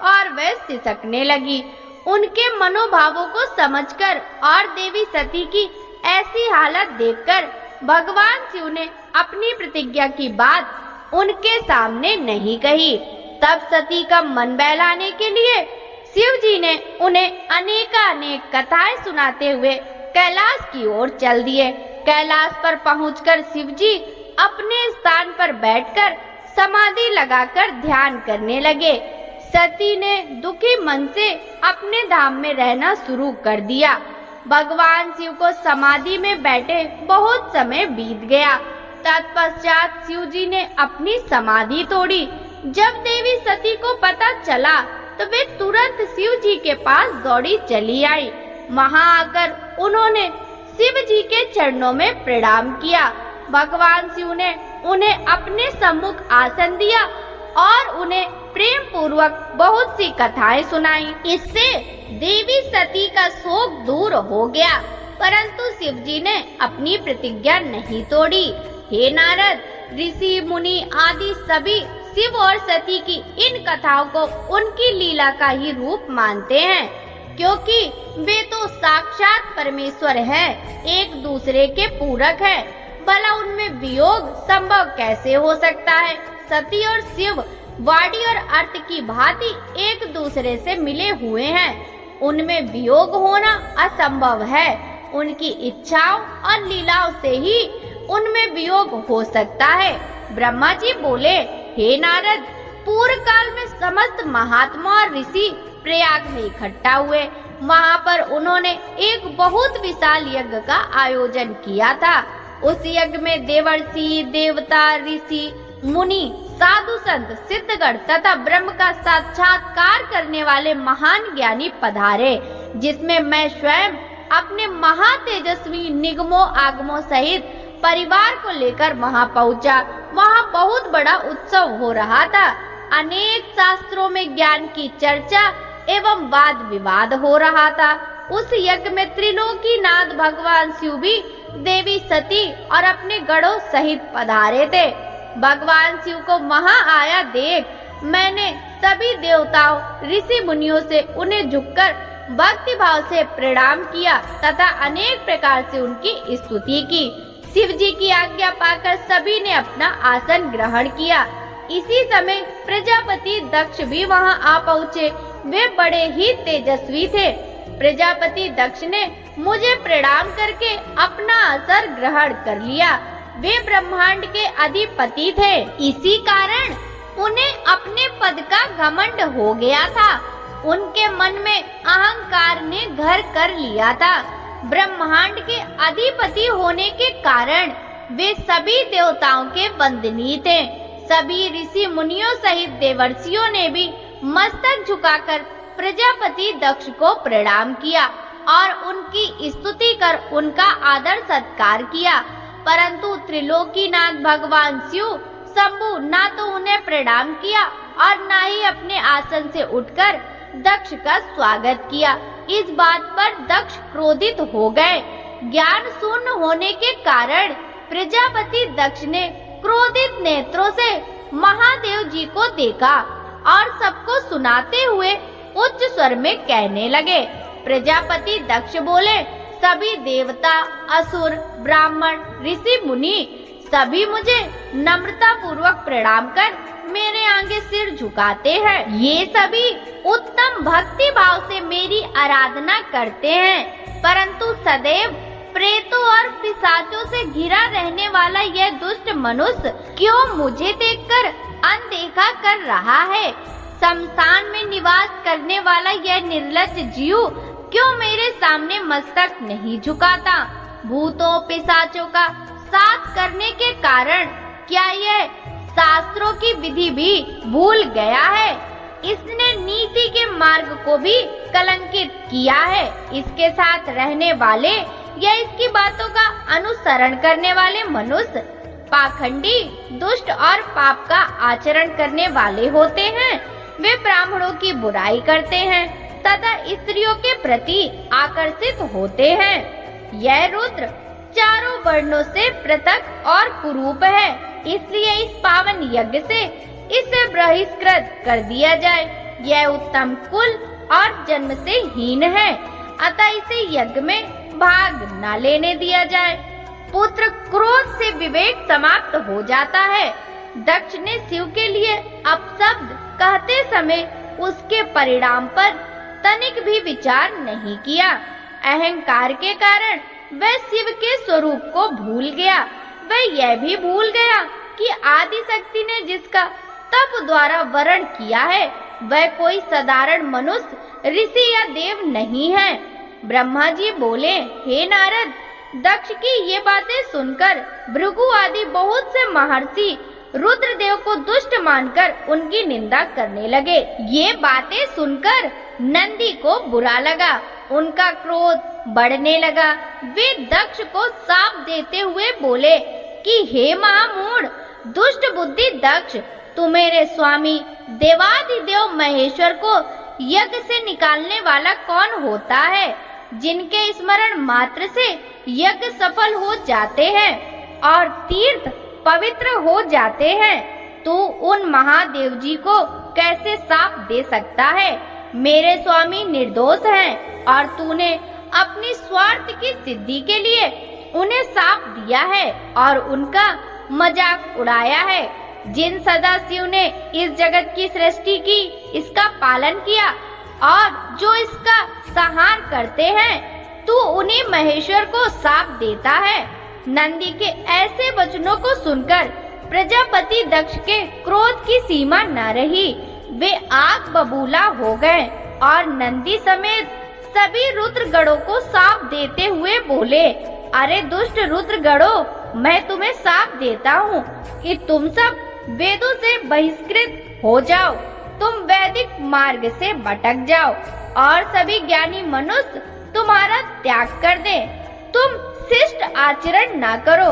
और वह सिसकने लगी। उनके मनोभावों को समझकर और देवी सती की ऐसी हालत देखकर भगवान शिव ने अपनी प्रतिज्ञा की बात उनके सामने नहीं कही। तब सती का मन बहलाने के लिए शिव जी ने उन्हें अनेक कथाएं सुनाते हुए कैलाश की ओर चल दिए। कैलाश पर पहुंचकर शिव जी अपने स्थान पर बैठकर समाधि लगाकर ध्यान करने लगे। सती ने दुखी मन से अपने धाम में रहना शुरू कर दिया। भगवान शिव को समाधि में बैठे बहुत समय बीत गया। तत्पश्चात शिव जी ने अपनी समाधि तोड़ी। जब देवी सती को पता चला तो वे तुरंत शिव जी के पास दौड़ी चली आई। वहां आकर उन्होंने शिव जी के चरणों में प्रणाम किया। भगवान शिव ने उन्हें अपने सम्मुख आसन दिया और उन्हें प्रेम पूर्वक बहुत सी कथाएं सुनाई। इससे देवी सती का शोक दूर हो गया, परंतु शिव जी ने अपनी प्रतिज्ञा नहीं तोड़ी। हे नारद, ऋषि मुनि आदि सभी शिव और सती की इन कथाओं को उनकी लीला का ही रूप मानते हैं, क्योंकि वे तो साक्षात परमेश्वर हैं, एक दूसरे के पूरक हैं। भला उनमें वियोग संभव कैसे हो सकता है? सती और शिव वाणी और अर्थ की भांति एक दूसरे से मिले हुए हैं। उनमें वियोग होना असंभव है। उनकी इच्छाओं और लीलाओं से ही उनमें वियोग हो सकता है। ब्रह्मा जी बोले, हे नारद, पूर्व काल में समस्त महात्मा और ऋषि प्रयाग में इकट्ठा हुए। वहाँ पर उन्होंने एक बहुत विशाल यज्ञ का आयोजन किया था। उस यज्ञ में देवर्षि, देवता, ऋषि, मुनि, साधु संत, सिद्धगण तथा ब्रह्म का साक्षात्कार करने वाले महान ज्ञानी पधारे, जिसमें मैं स्वयं अपने महातेजस्वी निगमों आगमों सहित परिवार को लेकर वहां पहुंचा। वहां बहुत बड़ा उत्सव हो रहा था। अनेक शास्त्रों में ज्ञान की चर्चा एवं वाद विवाद हो रहा था। उस यज्ञ में त्रिलोकीनाथ भगवान शिव भी देवी सती और अपने गणों सहित पधारे थे। भगवान शिव को वहां आया देख मैंने सभी देवताओं, ऋषि मुनियों से उन्हें झुककर भक्ति भाव से प्रणाम किया तथा अनेक प्रकार से उनकी स्तुति की। शिव जी की आज्ञा पाकर सभी ने अपना आसन ग्रहण किया। इसी समय प्रजापति दक्ष भी वहां आ पहुँचे। वे बड़े ही तेजस्वी थे। प्रजापति दक्ष ने मुझे प्रणाम करके अपना आसन ग्रहण कर लिया। वे ब्रह्मांड के अधिपति थे, इसी कारण उन्हें अपने पद का घमंड हो गया था। उनके मन में अहंकार ने घर कर लिया था। ब्रह्मांड के अधिपति होने के कारण वे सभी देवताओं के वंदनीय थे। सभी ऋषि मुनियों सहित देवर्षियों ने भी मस्तक झुकाकर प्रजापति दक्ष को प्रणाम किया और उनकी स्तुति कर उनका आदर सत्कार किया, परंतु त्रिलोकीनाथ भगवान शिव शंभु ना तो उन्हें प्रणाम किया और ना ही अपने आसन से उठकर दक्ष का स्वागत किया। इस बात पर दक्ष क्रोधित हो गए। ज्ञान शून्य होने के कारण प्रजापति दक्ष ने क्रोधित नेत्रों से महादेव जी को देखा और सबको सुनाते हुए उच्च स्वर में कहने लगे। प्रजापति दक्ष बोले, सभी देवता, असुर, ब्राह्मण, ऋषि मुनि सभी मुझे नम्रता पूर्वक प्रणाम कर मेरे आगे सिर झुकाते हैं। ये सभी उत्तम भक्ति भाव से मेरी आराधना करते हैं, परंतु सदैव प्रेतों और पिशाचों से घिरा रहने वाला यह दुष्ट मनुष्य क्यों मुझे देखकर अनदेखा कर रहा है? शमशान में निवास करने वाला यह निर्लज्ज जीव क्यों मेरे सामने मस्तक नहीं झुकाता? भूतों पिशाचों का साथ करने के कारण क्या यह शास्त्रों की विधि भी भूल गया है? इसने नीति के मार्ग को भी कलंकित किया है। इसके साथ रहने वाले या इसकी बातों का अनुसरण करने वाले मनुष्य पाखंडी, दुष्ट और पाप का आचरण करने वाले होते हैं। वे ब्राह्मणों की बुराई करते हैं तथा स्त्रियों के प्रति आकर्षित होते हैं। यह रुद्र चारों वर्णों से पृथक और कुरूप है, इसलिए इस पावन यज्ञ से इसे बहिष्कृत कर दिया जाए। यह उत्तम कुल और जन्म से हीन है, अतः इसे यज्ञ में भाग न लेने दिया जाए। पुत्र क्रोध से विवेक समाप्त हो जाता है। दक्ष ने शिव के लिए अपशब्द कहते समय उसके परिणाम पर तनिक भी विचार नहीं किया। अहंकार के कारण वह शिव के स्वरूप को भूल गया। वह यह भी भूल गया कि आदि शक्ति ने जिसका तप द्वारा वरण किया है वह कोई साधारण मनुष्य, ऋषि या देव नहीं है। ब्रह्मा जी बोले, हे नारद, दक्ष की ये बातें सुनकर भृगु आदि बहुत से महर्षि रुद्रदेव को दुष्ट मानकर उनकी निंदा करने लगे। ये बातें सुनकर नंदी को बुरा लगा, उनका क्रोध बढ़ने लगा। वे दक्ष को शाप देते हुए बोले कि हे महामूढ़, दुष्ट बुद्धि दक्ष, तू मेरे स्वामी देवाधिदेव महेश्वर को यज्ञ से निकालने वाला कौन होता है, जिनके स्मरण मात्र से यज्ञ सफल हो जाते हैं और तीर्थ पवित्र हो जाते हैं? तू उन महादेव जी को कैसे शाप दे सकता है? मेरे स्वामी निर्दोष हैं और तूने अपनी स्वार्थ की सिद्धि के लिए उन्हें शाप दिया है और उनका मजाक उड़ाया है। जिन सदाशिव ने इस जगत की सृष्टि की, इसका पालन किया और जो इसका संहार करते हैं, तू उन्हीं महेश्वर को शाप देता है। नंदी के ऐसे वचनों को सुनकर प्रजापति दक्ष के क्रोध की सीमा न रही। वे आग बबूला हो गए और नंदी समेत सभी रुद्रगणों को शाप देते हुए बोले, अरे दुष्ट रुद्रगणों, मैं तुम्हें शाप देता हूँ कि तुम सब वेदों से बहिष्कृत हो जाओ, तुम वैदिक मार्ग से भटक जाओ और सभी ज्ञानी मनुष्य तुम्हारा त्याग कर दे। तुम शिष्ट आचरण न करो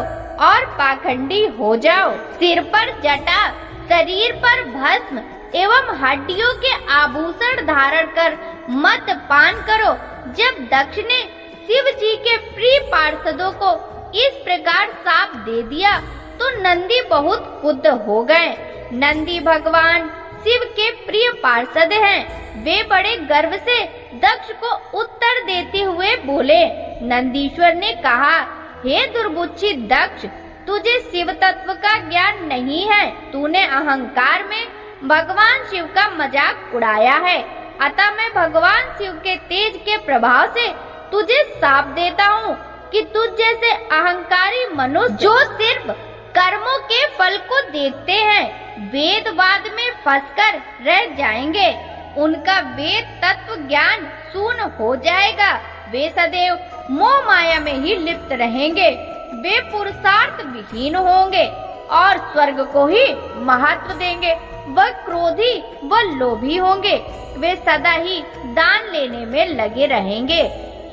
और पाखंडी हो जाओ। सिर पर जटा, शरीर पर भस्म एवं हड्डियों के आभूषण धारण कर मद पान करो। जब दक्ष ने शिव जी के प्रिय पार्षदों को इस प्रकार शाप दे दिया तो नंदी बहुत क्रुद्ध हो गए। नंदी भगवान शिव के प्रिय पार्षद हैं। वे बड़े गर्व से दक्ष को उत्तर देते हुए बोले। नंदीश्वर ने कहा, हे दुर्बुद्धि दक्ष, तुझे शिव तत्व का ज्ञान नहीं है। तूने अहंकार में भगवान शिव का मजाक उड़ाया है, अतः मैं भगवान शिव के तेज के प्रभाव से तुझे शाप देता हूँ कि तुझ जैसे अहंकारी मनुष्य जो सिर्फ कर्मों के फल को देखते हैं, वेदवाद में फंसकर रह जाएंगे। उनका वेद तत्व ज्ञान शून्य हो जाएगा। वे सदैव मोह माया में ही लिप्त रहेंगे। वे पुरुषार्थ विहीन होंगे और स्वर्ग को ही महत्व देंगे। वह क्रोधी व लोभी होंगे। वे सदा ही दान लेने में लगे रहेंगे।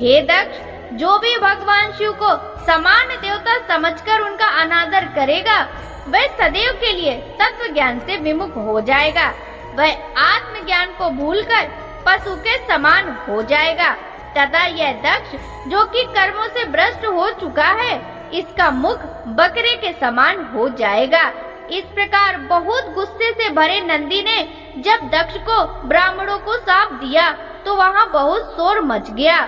हे दक्ष, जो भी भगवान शिव को समान देवता समझकर उनका अनादर करेगा, वह सदैव के लिए तत्व ज्ञान से विमुख हो जाएगा। वह आत्मज्ञान को भूलकर पशु के समान हो जाएगा तथा यह दक्ष जो कि कर्मों से भ्रष्ट हो चुका है, इसका मुख बकरे के समान हो जाएगा। इस प्रकार बहुत गुस्से से भरे नंदी ने जब दक्ष को ब्राह्मणों को शाप दिया तो वहाँ बहुत शोर मच गया।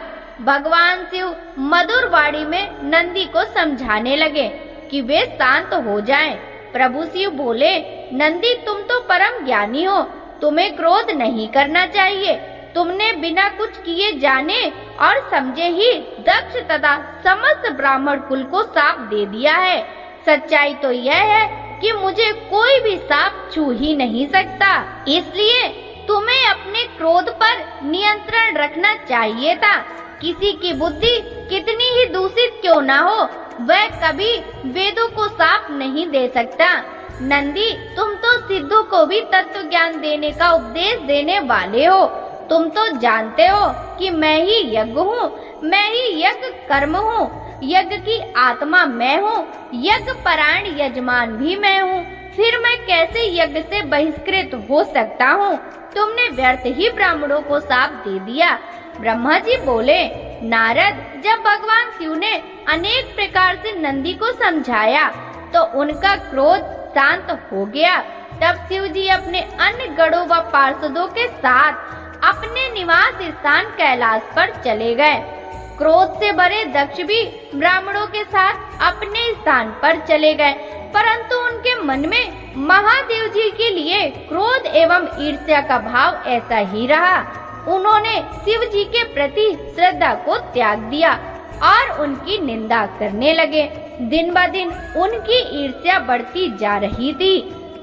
भगवान शिव मधुर वाणी में नंदी को समझाने लगे कि वे शांत हो जाएं। प्रभु शिव बोले, नंदी, तुम तो परम ज्ञानी हो, तुम्हें क्रोध नहीं करना चाहिए। तुमने बिना कुछ किए जाने और समझे ही दक्ष तथा समस्त ब्राह्मण कुल को शाप दे दिया है। सच्चाई तो यह है कि मुझे कोई भी शाप छू ही नहीं सकता, इसलिए तुम्हें अपने क्रोध पर नियंत्रण रखना चाहिए था। किसी की बुद्धि कितनी ही दूषित क्यों ना हो, वह कभी वेदों को शाप नहीं दे सकता। नंदी, तुम तो सिद्धों को भी तत्व ज्ञान देने का उपदेश देने वाले हो। तुम तो जानते हो कि मैं ही यज्ञ हूँ, मैं ही यज्ञ कर्म हूँ, यज्ञ की आत्मा मैं हूँ, यज्ञ परायण यजमान भी मैं हूँ। फिर मैं कैसे यज्ञ से बहिष्कृत हो सकता हूँ? तुमने व्यर्थ ही ब्राह्मणों को शाप दे दिया। ब्रह्मा जी बोले, नारद, जब भगवान शिव ने अनेक प्रकार से नंदी को समझाया तो उनका क्रोध शांत हो गया। तब शिव जी अपने अन्य गणों व पार्षदों के साथ अपने निवास स्थान कैलाश पर चले गए। क्रोध से भरे दक्ष भी ब्राह्मणों के साथ अपने स्थान पर चले गए, परंतु उनके मन में महादेव जी के लिए क्रोध एवं ईर्ष्या का भाव ऐसा ही रहा। उन्होंने शिव जी के प्रति श्रद्धा को त्याग दिया और उनकी निंदा करने लगे। दिन ब दिन उनकी ईर्ष्या बढ़ती जा रही थी।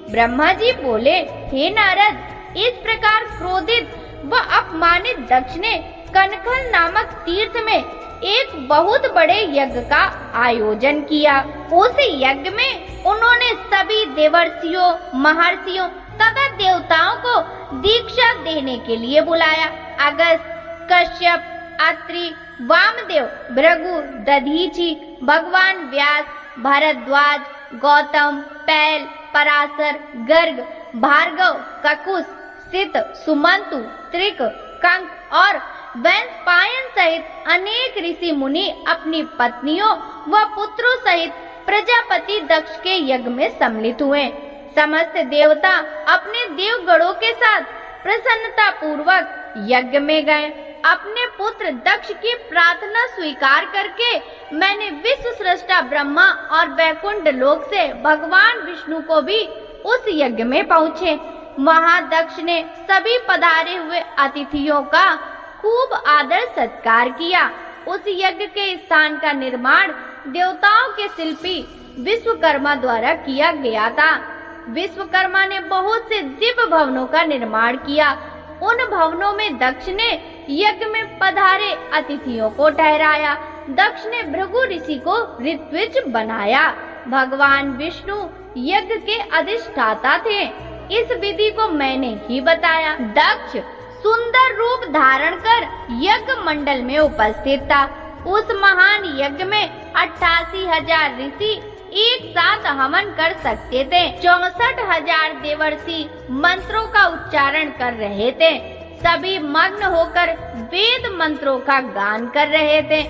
ब्रह्मा जी बोले, हे नारद, इस प्रकार क्रोधित व अपमानित दक्ष ने कनखल नामक तीर्थ में एक बहुत बड़े यज्ञ का आयोजन किया। उस यज्ञ में उन्होंने सभी देवर्षियों, महर्षियों तथा देवताओं को दीक्षा देने के लिए बुलाया। अगस्त, कश्यप, अत्रि, वामदेव, भृगु, दधीचि, भगवान व्यास, भरद्वाज, गौतम, पैल, पराशर, गर्ग, भार्गव, ककुस, सित, सुमंतु, त्रिक, कंक और वैशंपायन सहित अनेक ऋषि मुनि अपनी पत्नियों व पुत्रों सहित प्रजापति दक्ष के यज्ञ में सम्मिलित हुए। समस्त देवता अपने देवगणों के साथ प्रसन्नता पूर्वक यज्ञ में गए। अपने पुत्र दक्ष की प्रार्थना स्वीकार करके मैंने विश्व सृष्टा ब्रह्मा और वैकुंठ लोक से भगवान विष्णु को भी उस यज्ञ में पहुँचे। महादक्ष ने सभी पधारे हुए अतिथियों का खूब आदर सत्कार किया। उस यज्ञ के स्थान का निर्माण देवताओं के शिल्पी विश्वकर्मा द्वारा किया गया था। विश्वकर्मा ने बहुत से दिव्य भवनों का निर्माण किया। उन भवनों में दक्ष ने यज्ञ में पधारे अतिथियों को ठहराया। दक्ष ने भृगु ऋषि को ऋत्विज बनाया। भगवान विष्णु यज्ञ के अधिष्ठाता थे। इस विधि को मैंने ही बताया। दक्ष सुंदर रूप धारण कर यज्ञ मंडल में उपस्थित था। उस महान यज्ञ में 88,000 ऋषि एक साथ हवन कर सकते थे। 64,000 देवर्षि मंत्रों का उच्चारण कर रहे थे। सभी मग्न होकर वेद मंत्रों का गान कर रहे थे।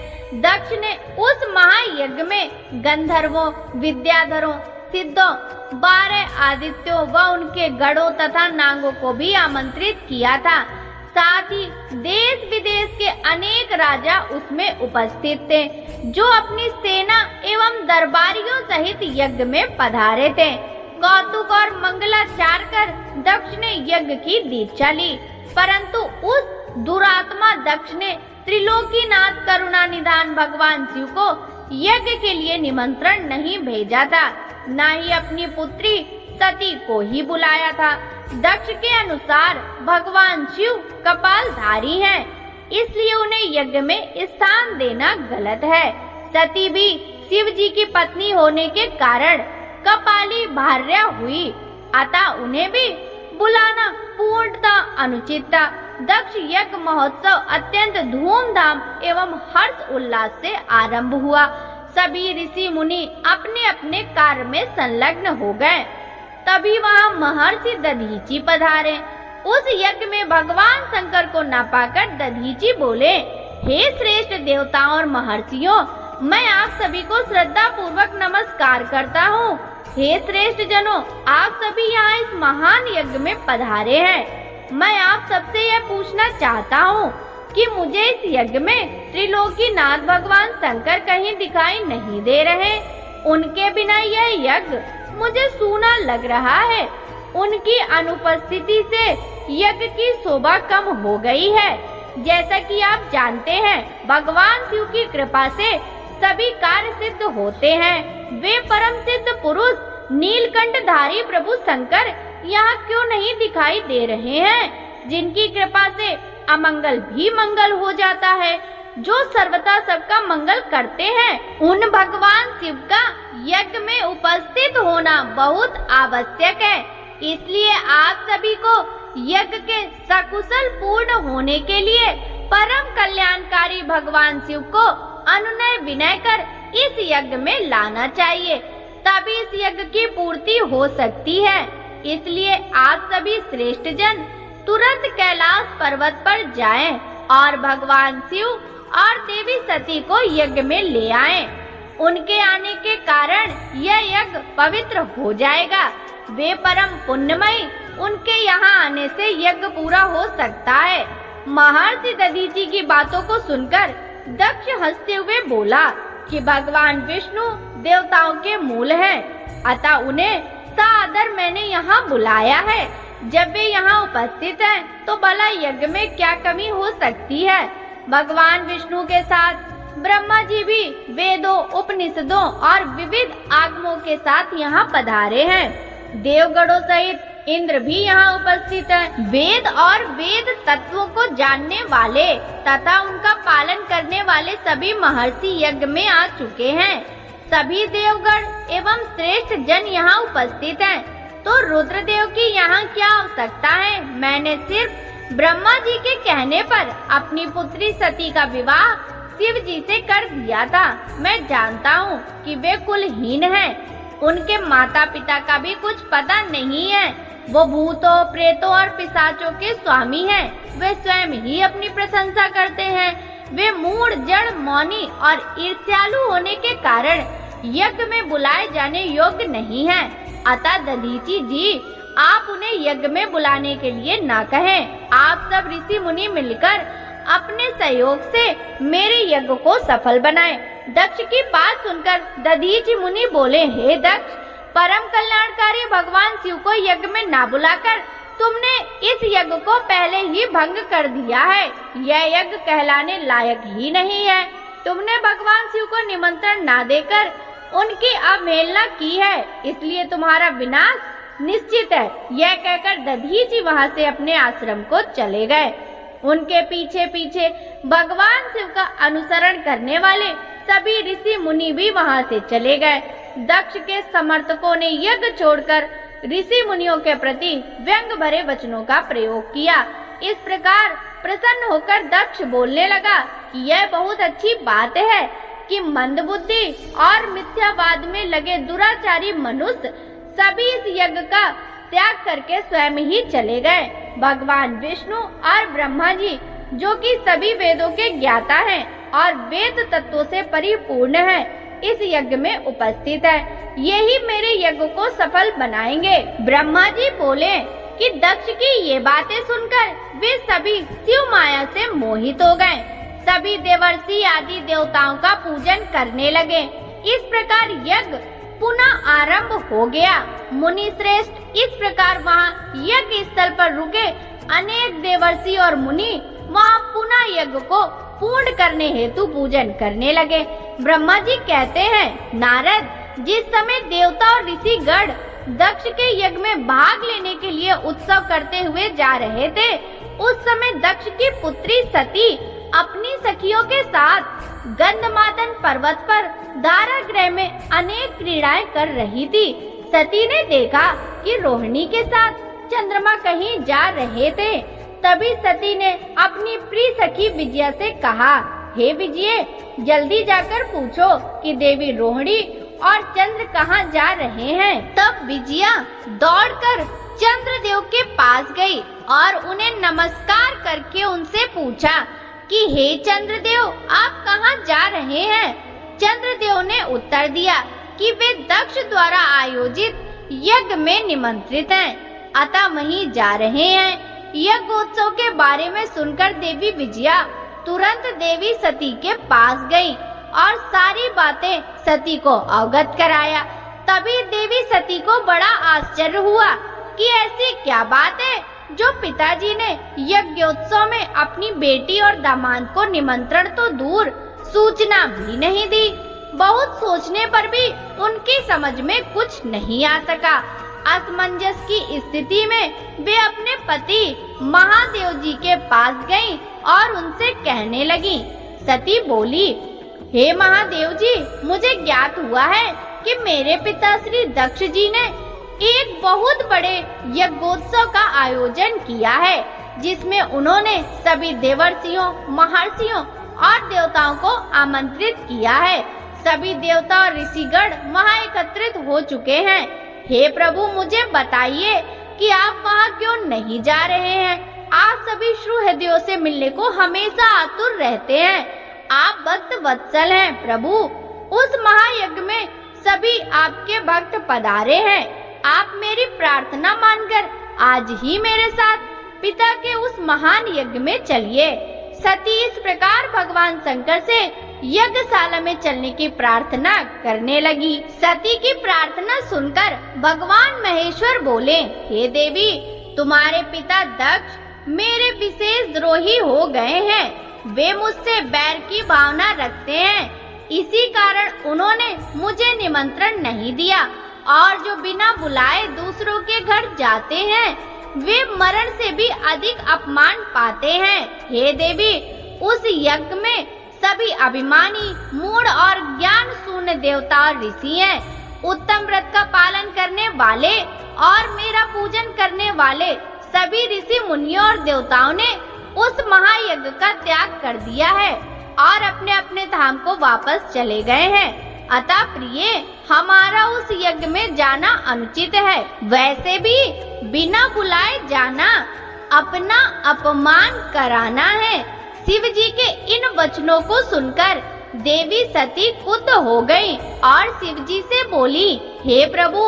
दक्ष ने उस महायज्ञ में गंधर्वों, विद्याधरों, सिद्धों, 12 आदित्यों व उनके गणों तथा नागों को भी आमंत्रित किया था। साथ ही देश विदेश के अनेक राजा उसमें उपस्थित थे, जो अपनी सेना एवं दरबारियों सहित यज्ञ में पधारे थे। कौतुक और मंगलाचार कर दक्ष ने यज्ञ की दीक्षा ली, परंतु उस दुरात्मा दक्ष ने त्रिलोकीनाथ करुणा निधान भगवान शिव को यज्ञ के लिए निमंत्रण नहीं भेजा था, न ही अपनी पुत्री सती को ही बुलाया था। दक्ष के अनुसार भगवान शिव कपालधारी हैं, इसलिए उन्हें यज्ञ में स्थान देना गलत है। सती भी शिव जी की पत्नी होने के कारण कपाली भार्या हुई, अतः उन्हें भी बुलाना पूर्णतः अनुचित था। दक्ष यज्ञ महोत्सव अत्यंत धूमधाम एवं हर्ष उल्लास से आरंभ हुआ। सभी ऋषि मुनि अपने अपने कार्य में संलग्न हो गए। तभी वहाँ महर्षि दधीचि पधारे। उस यज्ञ में भगवान शंकर को न पाकर दधीचि बोले, हे श्रेष्ठ देवताओं और महर्षियों, मैं आप सभी को श्रद्धा पूर्वक नमस्कार करता हूँ। हे श्रेष्ठ जनों, आप सभी यहाँ इस महान यज्ञ में पधारे हैं। मैं आप सबसे यह पूछना चाहता हूँ कि मुझे इस यज्ञ में त्रिलोकीनाथ भगवान शंकर कहीं दिखाई नहीं दे रहे। उनके बिना यह यज्ञ मुझे सूना लग रहा है। उनकी अनुपस्थिति से यज्ञ की शोभा कम हो गई है। जैसा कि आप जानते हैं, भगवान शिव की कृपा से सभी कार्य सिद्ध होते हैं। वे परम सिद्ध पुरुष नीलकंठधारी प्रभु शंकर यहाँ क्यों नहीं दिखाई दे रहे हैं, जिनकी कृपा से अमंगल भी मंगल हो जाता है, जो सर्वथा सबका मंगल करते हैं। उन भगवान शिव का यज्ञ में उपस्थित होना बहुत आवश्यक है। इसलिए आप सभी को यज्ञ के सकुशल पूर्ण होने के लिए परम कल्याणकारी भगवान शिव को अनुनय विनय कर इस यज्ञ में लाना चाहिए, तभी इस यज्ञ की पूर्ति हो सकती है। इसलिए आप सभी श्रेष्ठ जन तुरंत कैलाश पर्वत पर जाएं और भगवान शिव और देवी सती को यज्ञ में ले आएं। उनके आने के कारण यह यज्ञ पवित्र हो जाएगा। वे परम पुण्यमयी, उनके यहाँ आने से यज्ञ पूरा हो सकता है। महर्षि दधीचि की बातों को सुनकर दक्ष हंसते हुए बोला कि भगवान विष्णु देवताओं के मूल हैं, अतः उन्हें सादर मैंने यहाँ बुलाया है। जब वे यहाँ उपस्थित हैं, तो भला यज्ञ में क्या कमी हो सकती है। भगवान विष्णु के साथ ब्रह्मा जी भी वेदों, उपनिषदों और विविध आगमों के साथ यहाँ पधारे हैं। देवगणों सहित इंद्र भी यहाँ उपस्थित है। वेद और वेद तत्वों को जानने वाले तथा उनका पालन करने वाले सभी महर्षि यज्ञ में आ चुके हैं। सभी देवगण एवं श्रेष्ठ जन यहाँ उपस्थित हैं। तो रुद्रदेव की यहाँ क्या आवश्यकता है। मैंने सिर्फ ब्रह्मा जी के कहने पर अपनी पुत्री सती का विवाह शिव जी से कर दिया था। मैं जानता हूँ कि वे कुलहीन हैं। उनके माता पिता का भी कुछ पता नहीं है। वो भूतों, प्रेतों और पिशाचों के स्वामी हैं। वे स्वयं ही अपनी प्रशंसा करते हैं। वे मूढ़, जड़, मौनी और ईर्ष्यालु होने के कारण यज्ञ में बुलाए जाने योग्य नहीं हैं। अतः दधीचि जी, आप उन्हें यज्ञ में बुलाने के लिए ना कहें। आप सब ऋषि मुनि मिलकर अपने सहयोग से मेरे यज्ञ को सफल बनाएं। दक्ष की बात सुनकर दधीचि मुनि बोले, हे दक्ष, परम कल्याणकारी भगवान शिव को यज्ञ में ना बुलाकर तुमने इस यज्ञ को पहले ही भंग कर दिया है। यह यज्ञ कहलाने लायक ही नहीं है। तुमने भगवान शिव को निमंत्रण ना देकर उनकी अवहेलना की है, इसलिए तुम्हारा विनाश निश्चित है। यह कहकर दधीचि वहाँ से अपने आश्रम को चले गए। उनके पीछे पीछे भगवान शिव का अनुसरण करने वाले सभी ऋषि मुनि भी वहाँ से चले गए। दक्ष के समर्थकों ने यज्ञ छोड़कर ऋषि मुनियों के प्रति व्यंग भरे वचनों का प्रयोग किया। इस प्रकार प्रसन्न होकर दक्ष बोलने लगा कि यह बहुत अच्छी बात है कि मंदबुद्धि और मिथ्यावाद में लगे दुराचारी मनुष्य सभी इस यज्ञ का त्याग करके स्वयं ही चले गए। भगवान विष्णु और ब्रह्मा जी, जो कि सभी वेदों के ज्ञाता हैं और वेद तत्वों से परिपूर्ण हैं, इस यज्ञ में उपस्थित है। यही मेरे यज्ञ को सफल बनाएंगे। ब्रह्मा जी बोले कि दक्ष की ये बातें सुनकर वे सभी शिव माया से मोहित हो गए। सभी देवर्षि आदि देवताओं का पूजन करने लगे। इस प्रकार यज्ञ पुनः आरंभ हो गया। मुनि श्रेष्ठ इस प्रकार वहाँ यज्ञ स्थल पर रुके अनेक देवर्षि और मुनि वहाँ पुनः यज्ञ को पूर्ण करने हेतु पूजन करने लगे। ब्रह्मा जी कहते हैं, नारद, जिस समय देवता और ऋषि गण दक्ष के यज्ञ में भाग लेने के लिए उत्सव करते हुए जा रहे थे, उस समय दक्ष की पुत्री सती अपनी सखियों के साथ गंधमादन पर्वत पर दारागृह में अनेक क्रीड़ाएं कर रही थी। सती ने देखा कि रोहिणी के साथ चंद्रमा कहीं जा रहे थे। तभी सती ने अपनी प्रिय सखी विजया से कहा, हे विजय, जल्दी जाकर पूछो कि देवी रोहिणी और चंद्र कहाँ जा रहे हैं। तब विजया दौड़कर चंद्रदेव के पास गई और उन्हें नमस्कार करके उनसे पूछा कि हे चंद्रदेव, आप कहाँ जा रहे हैं। चंद्रदेव ने उत्तर दिया कि वे दक्ष द्वारा आयोजित यज्ञ में निमंत्रित हैं, अतः वहीं जा रहे हैं। यज्ञोत्सव के बारे में सुनकर देवी विजया तुरंत देवी सती के पास गई और सारी बातें सती को अवगत कराया। तभी देवी सती को बड़ा आश्चर्य हुआ कि ऐसी क्या बात है जो पिताजी ने यज्ञोत्सव में अपनी बेटी और दामाद को निमंत्रण तो दूर सूचना भी नहीं दी। बहुत सोचने पर भी उनकी समझ में कुछ नहीं आ सका। असमंजस की स्थिति में वे अपने पति महादेव जी के पास गईं और उनसे कहने लगी। सती बोली, हे महादेव जी, मुझे ज्ञात हुआ है कि मेरे पिता श्री दक्ष जी ने एक बहुत बड़े यज्ञोत्सव का आयोजन किया है, जिसमें उन्होंने सभी देवर्षियों, महर्षियों और देवताओं को आमंत्रित किया है। सभी देवता और ऋषिगण वहाँ एकत्रित हो चुके हैं। हे प्रभु, मुझे बताइए कि आप वहाँ क्यों नहीं जा रहे हैं। आप सभी श्रुहृदयों से मिलने को हमेशा आतुर रहते हैं। आप भक्त वत्सल हैं प्रभु। उस महायज्ञ में सभी आपके भक्त पधारे हैं। आप मेरी प्रार्थना मानकर आज ही मेरे साथ पिता के उस महान यज्ञ में चलिए। सती इस प्रकार भगवान शंकर से यज्ञशाला में चलने की प्रार्थना करने लगी। सती की प्रार्थना सुनकर भगवान महेश्वर बोले, हे देवी, तुम्हारे पिता दक्ष मेरे विशेष द्रोही हो गए हैं। वे मुझसे बैर की भावना रखते हैं। इसी कारण उन्होंने मुझे निमंत्रण नहीं दिया और जो बिना बुलाए दूसरों के घर जाते हैं वे मरण से भी अधिक अपमान पाते हैं। हे देवी, उस यज्ञ में सभी अभिमानी, मूढ़ और ज्ञान शून्य देवता और ऋषि हैं। उत्तम व्रत का पालन करने वाले और मेरा पूजन करने वाले सभी ऋषि मुनियों और देवताओं ने उस महायज्ञ का त्याग कर दिया है और अपने अपने धाम को वापस चले गए हैं। अतः प्रिय, हमारा उस यज्ञ में जाना अनुचित है। वैसे भी बिना बुलाए जाना अपना अपमान कराना है। शिव जी के इन वचनों को सुनकर देवी सती क्रुद्ध हो गई और शिव जी से बोली, हे प्रभु,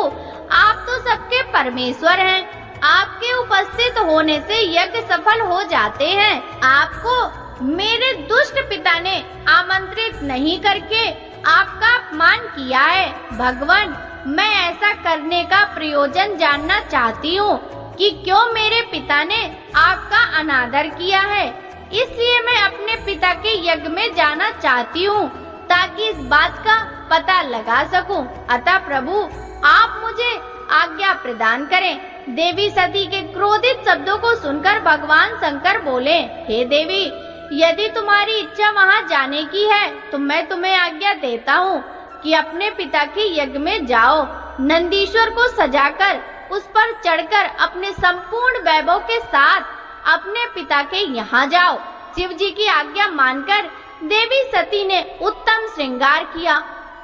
आप तो सबके परमेश्वर हैं। आपके उपस्थित होने से यज्ञ सफल हो जाते हैं। आपको मेरे दुष्ट पिता ने आमंत्रित नहीं करके आपका अपमान किया है। भगवान, मैं ऐसा करने का प्रयोजन जानना चाहती हूँ कि क्यों मेरे पिता ने आपका अनादर किया है। इसलिए मैं अपने पिता के यज्ञ में जाना चाहती हूँ ताकि इस बात का पता लगा सकूं। अतः प्रभु, आप मुझे आज्ञा प्रदान करें। देवी सती के क्रोधित शब्दों को सुनकर भगवान शंकर बोले, हे देवी, यदि तुम्हारी इच्छा वहाँ जाने की है तो मैं तुम्हें आज्ञा देता हूँ कि अपने पिता के यज्ञ में जाओ। नंदीश्वर को सजाकर उस पर चढ़कर अपने संपूर्ण वैभव के साथ अपने पिता के यहाँ जाओ। शिव जी की आज्ञा मानकर देवी सती ने उत्तम श्रृंगार किया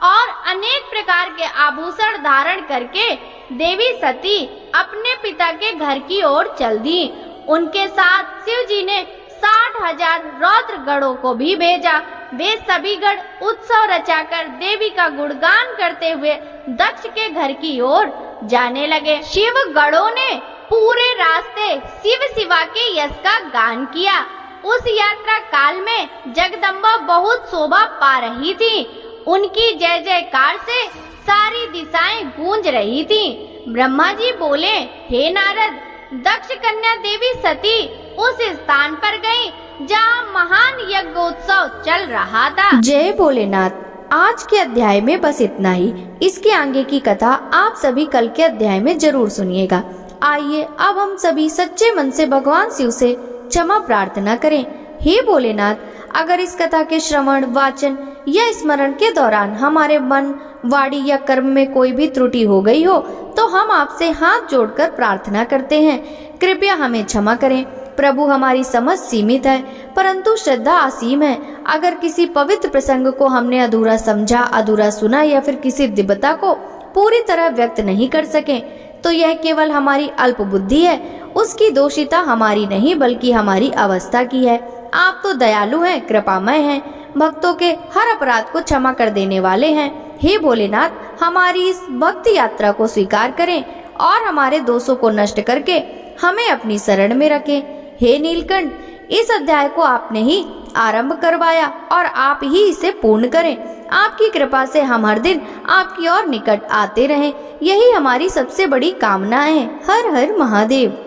और अनेक प्रकार के आभूषण धारण करके देवी सती अपने पिता के घर की ओर चल दी। उनके साथ शिव जी ने 60,000 रौद्र गणों को भी भेजा। वे सभी गण उत्सव रचाकर देवी का गुणगान करते हुए दक्ष के घर की ओर जाने लगे। शिव गणों ने पूरे रास्ते शिव शिवा के यश का गान किया। उस यात्रा काल में जगदम्बा बहुत शोभा पा रही थी। उनकी जय जयकार से सारी दिशाएं गूंज रही थी। ब्रह्मा जी बोले, हे नारद, दक्ष कन्या देवी सती उस स्थान पर गई जहाँ महान यज्ञोत्सव चल रहा था। जय भोलेनाथ। आज के अध्याय में बस इतना ही। इसके आगे की कथा आप सभी कल के अध्याय में जरूर सुनिएगा। आइए अब हम सभी सच्चे मन से भगवान शिव से क्षमा प्रार्थना करें। हे भोलेनाथ, अगर इस कथा के श्रवण, वाचन या स्मरण के दौरान हमारे मन, वाणी या कर्म में कोई भी त्रुटि हो गई हो तो हम आपसे हाथ जोड़कर प्रार्थना करते हैं, कृपया हमें क्षमा करें। प्रभु, हमारी समझ सीमित है परंतु श्रद्धा असीम है। अगर किसी पवित्र प्रसंग को हमने अधूरा समझा, अधूरा सुना या फिर किसी दिव्यता को पूरी तरह व्यक्त नहीं कर सके तो यह केवल हमारी अल्प बुद्धि है। उसकी दोषिता हमारी नहीं बल्कि हमारी अवस्था की है। आप तो दयालु हैं, कृपामय हैं, भक्तों के हर अपराध को क्षमा कर देने वाले हैं। हे भोलेनाथ, हमारी इस भक्ति यात्रा को स्वीकार करें और हमारे दोषों को नष्ट करके हमें अपनी शरण में रखें। हे नीलकंठ, इस अध्याय को आपने ही आरंभ करवाया और आप ही इसे पूर्ण करें। आपकी कृपा से हम हर दिन आपकी ओर निकट आते रहें, यही हमारी सबसे बड़ी कामना है। हर हर महादेव।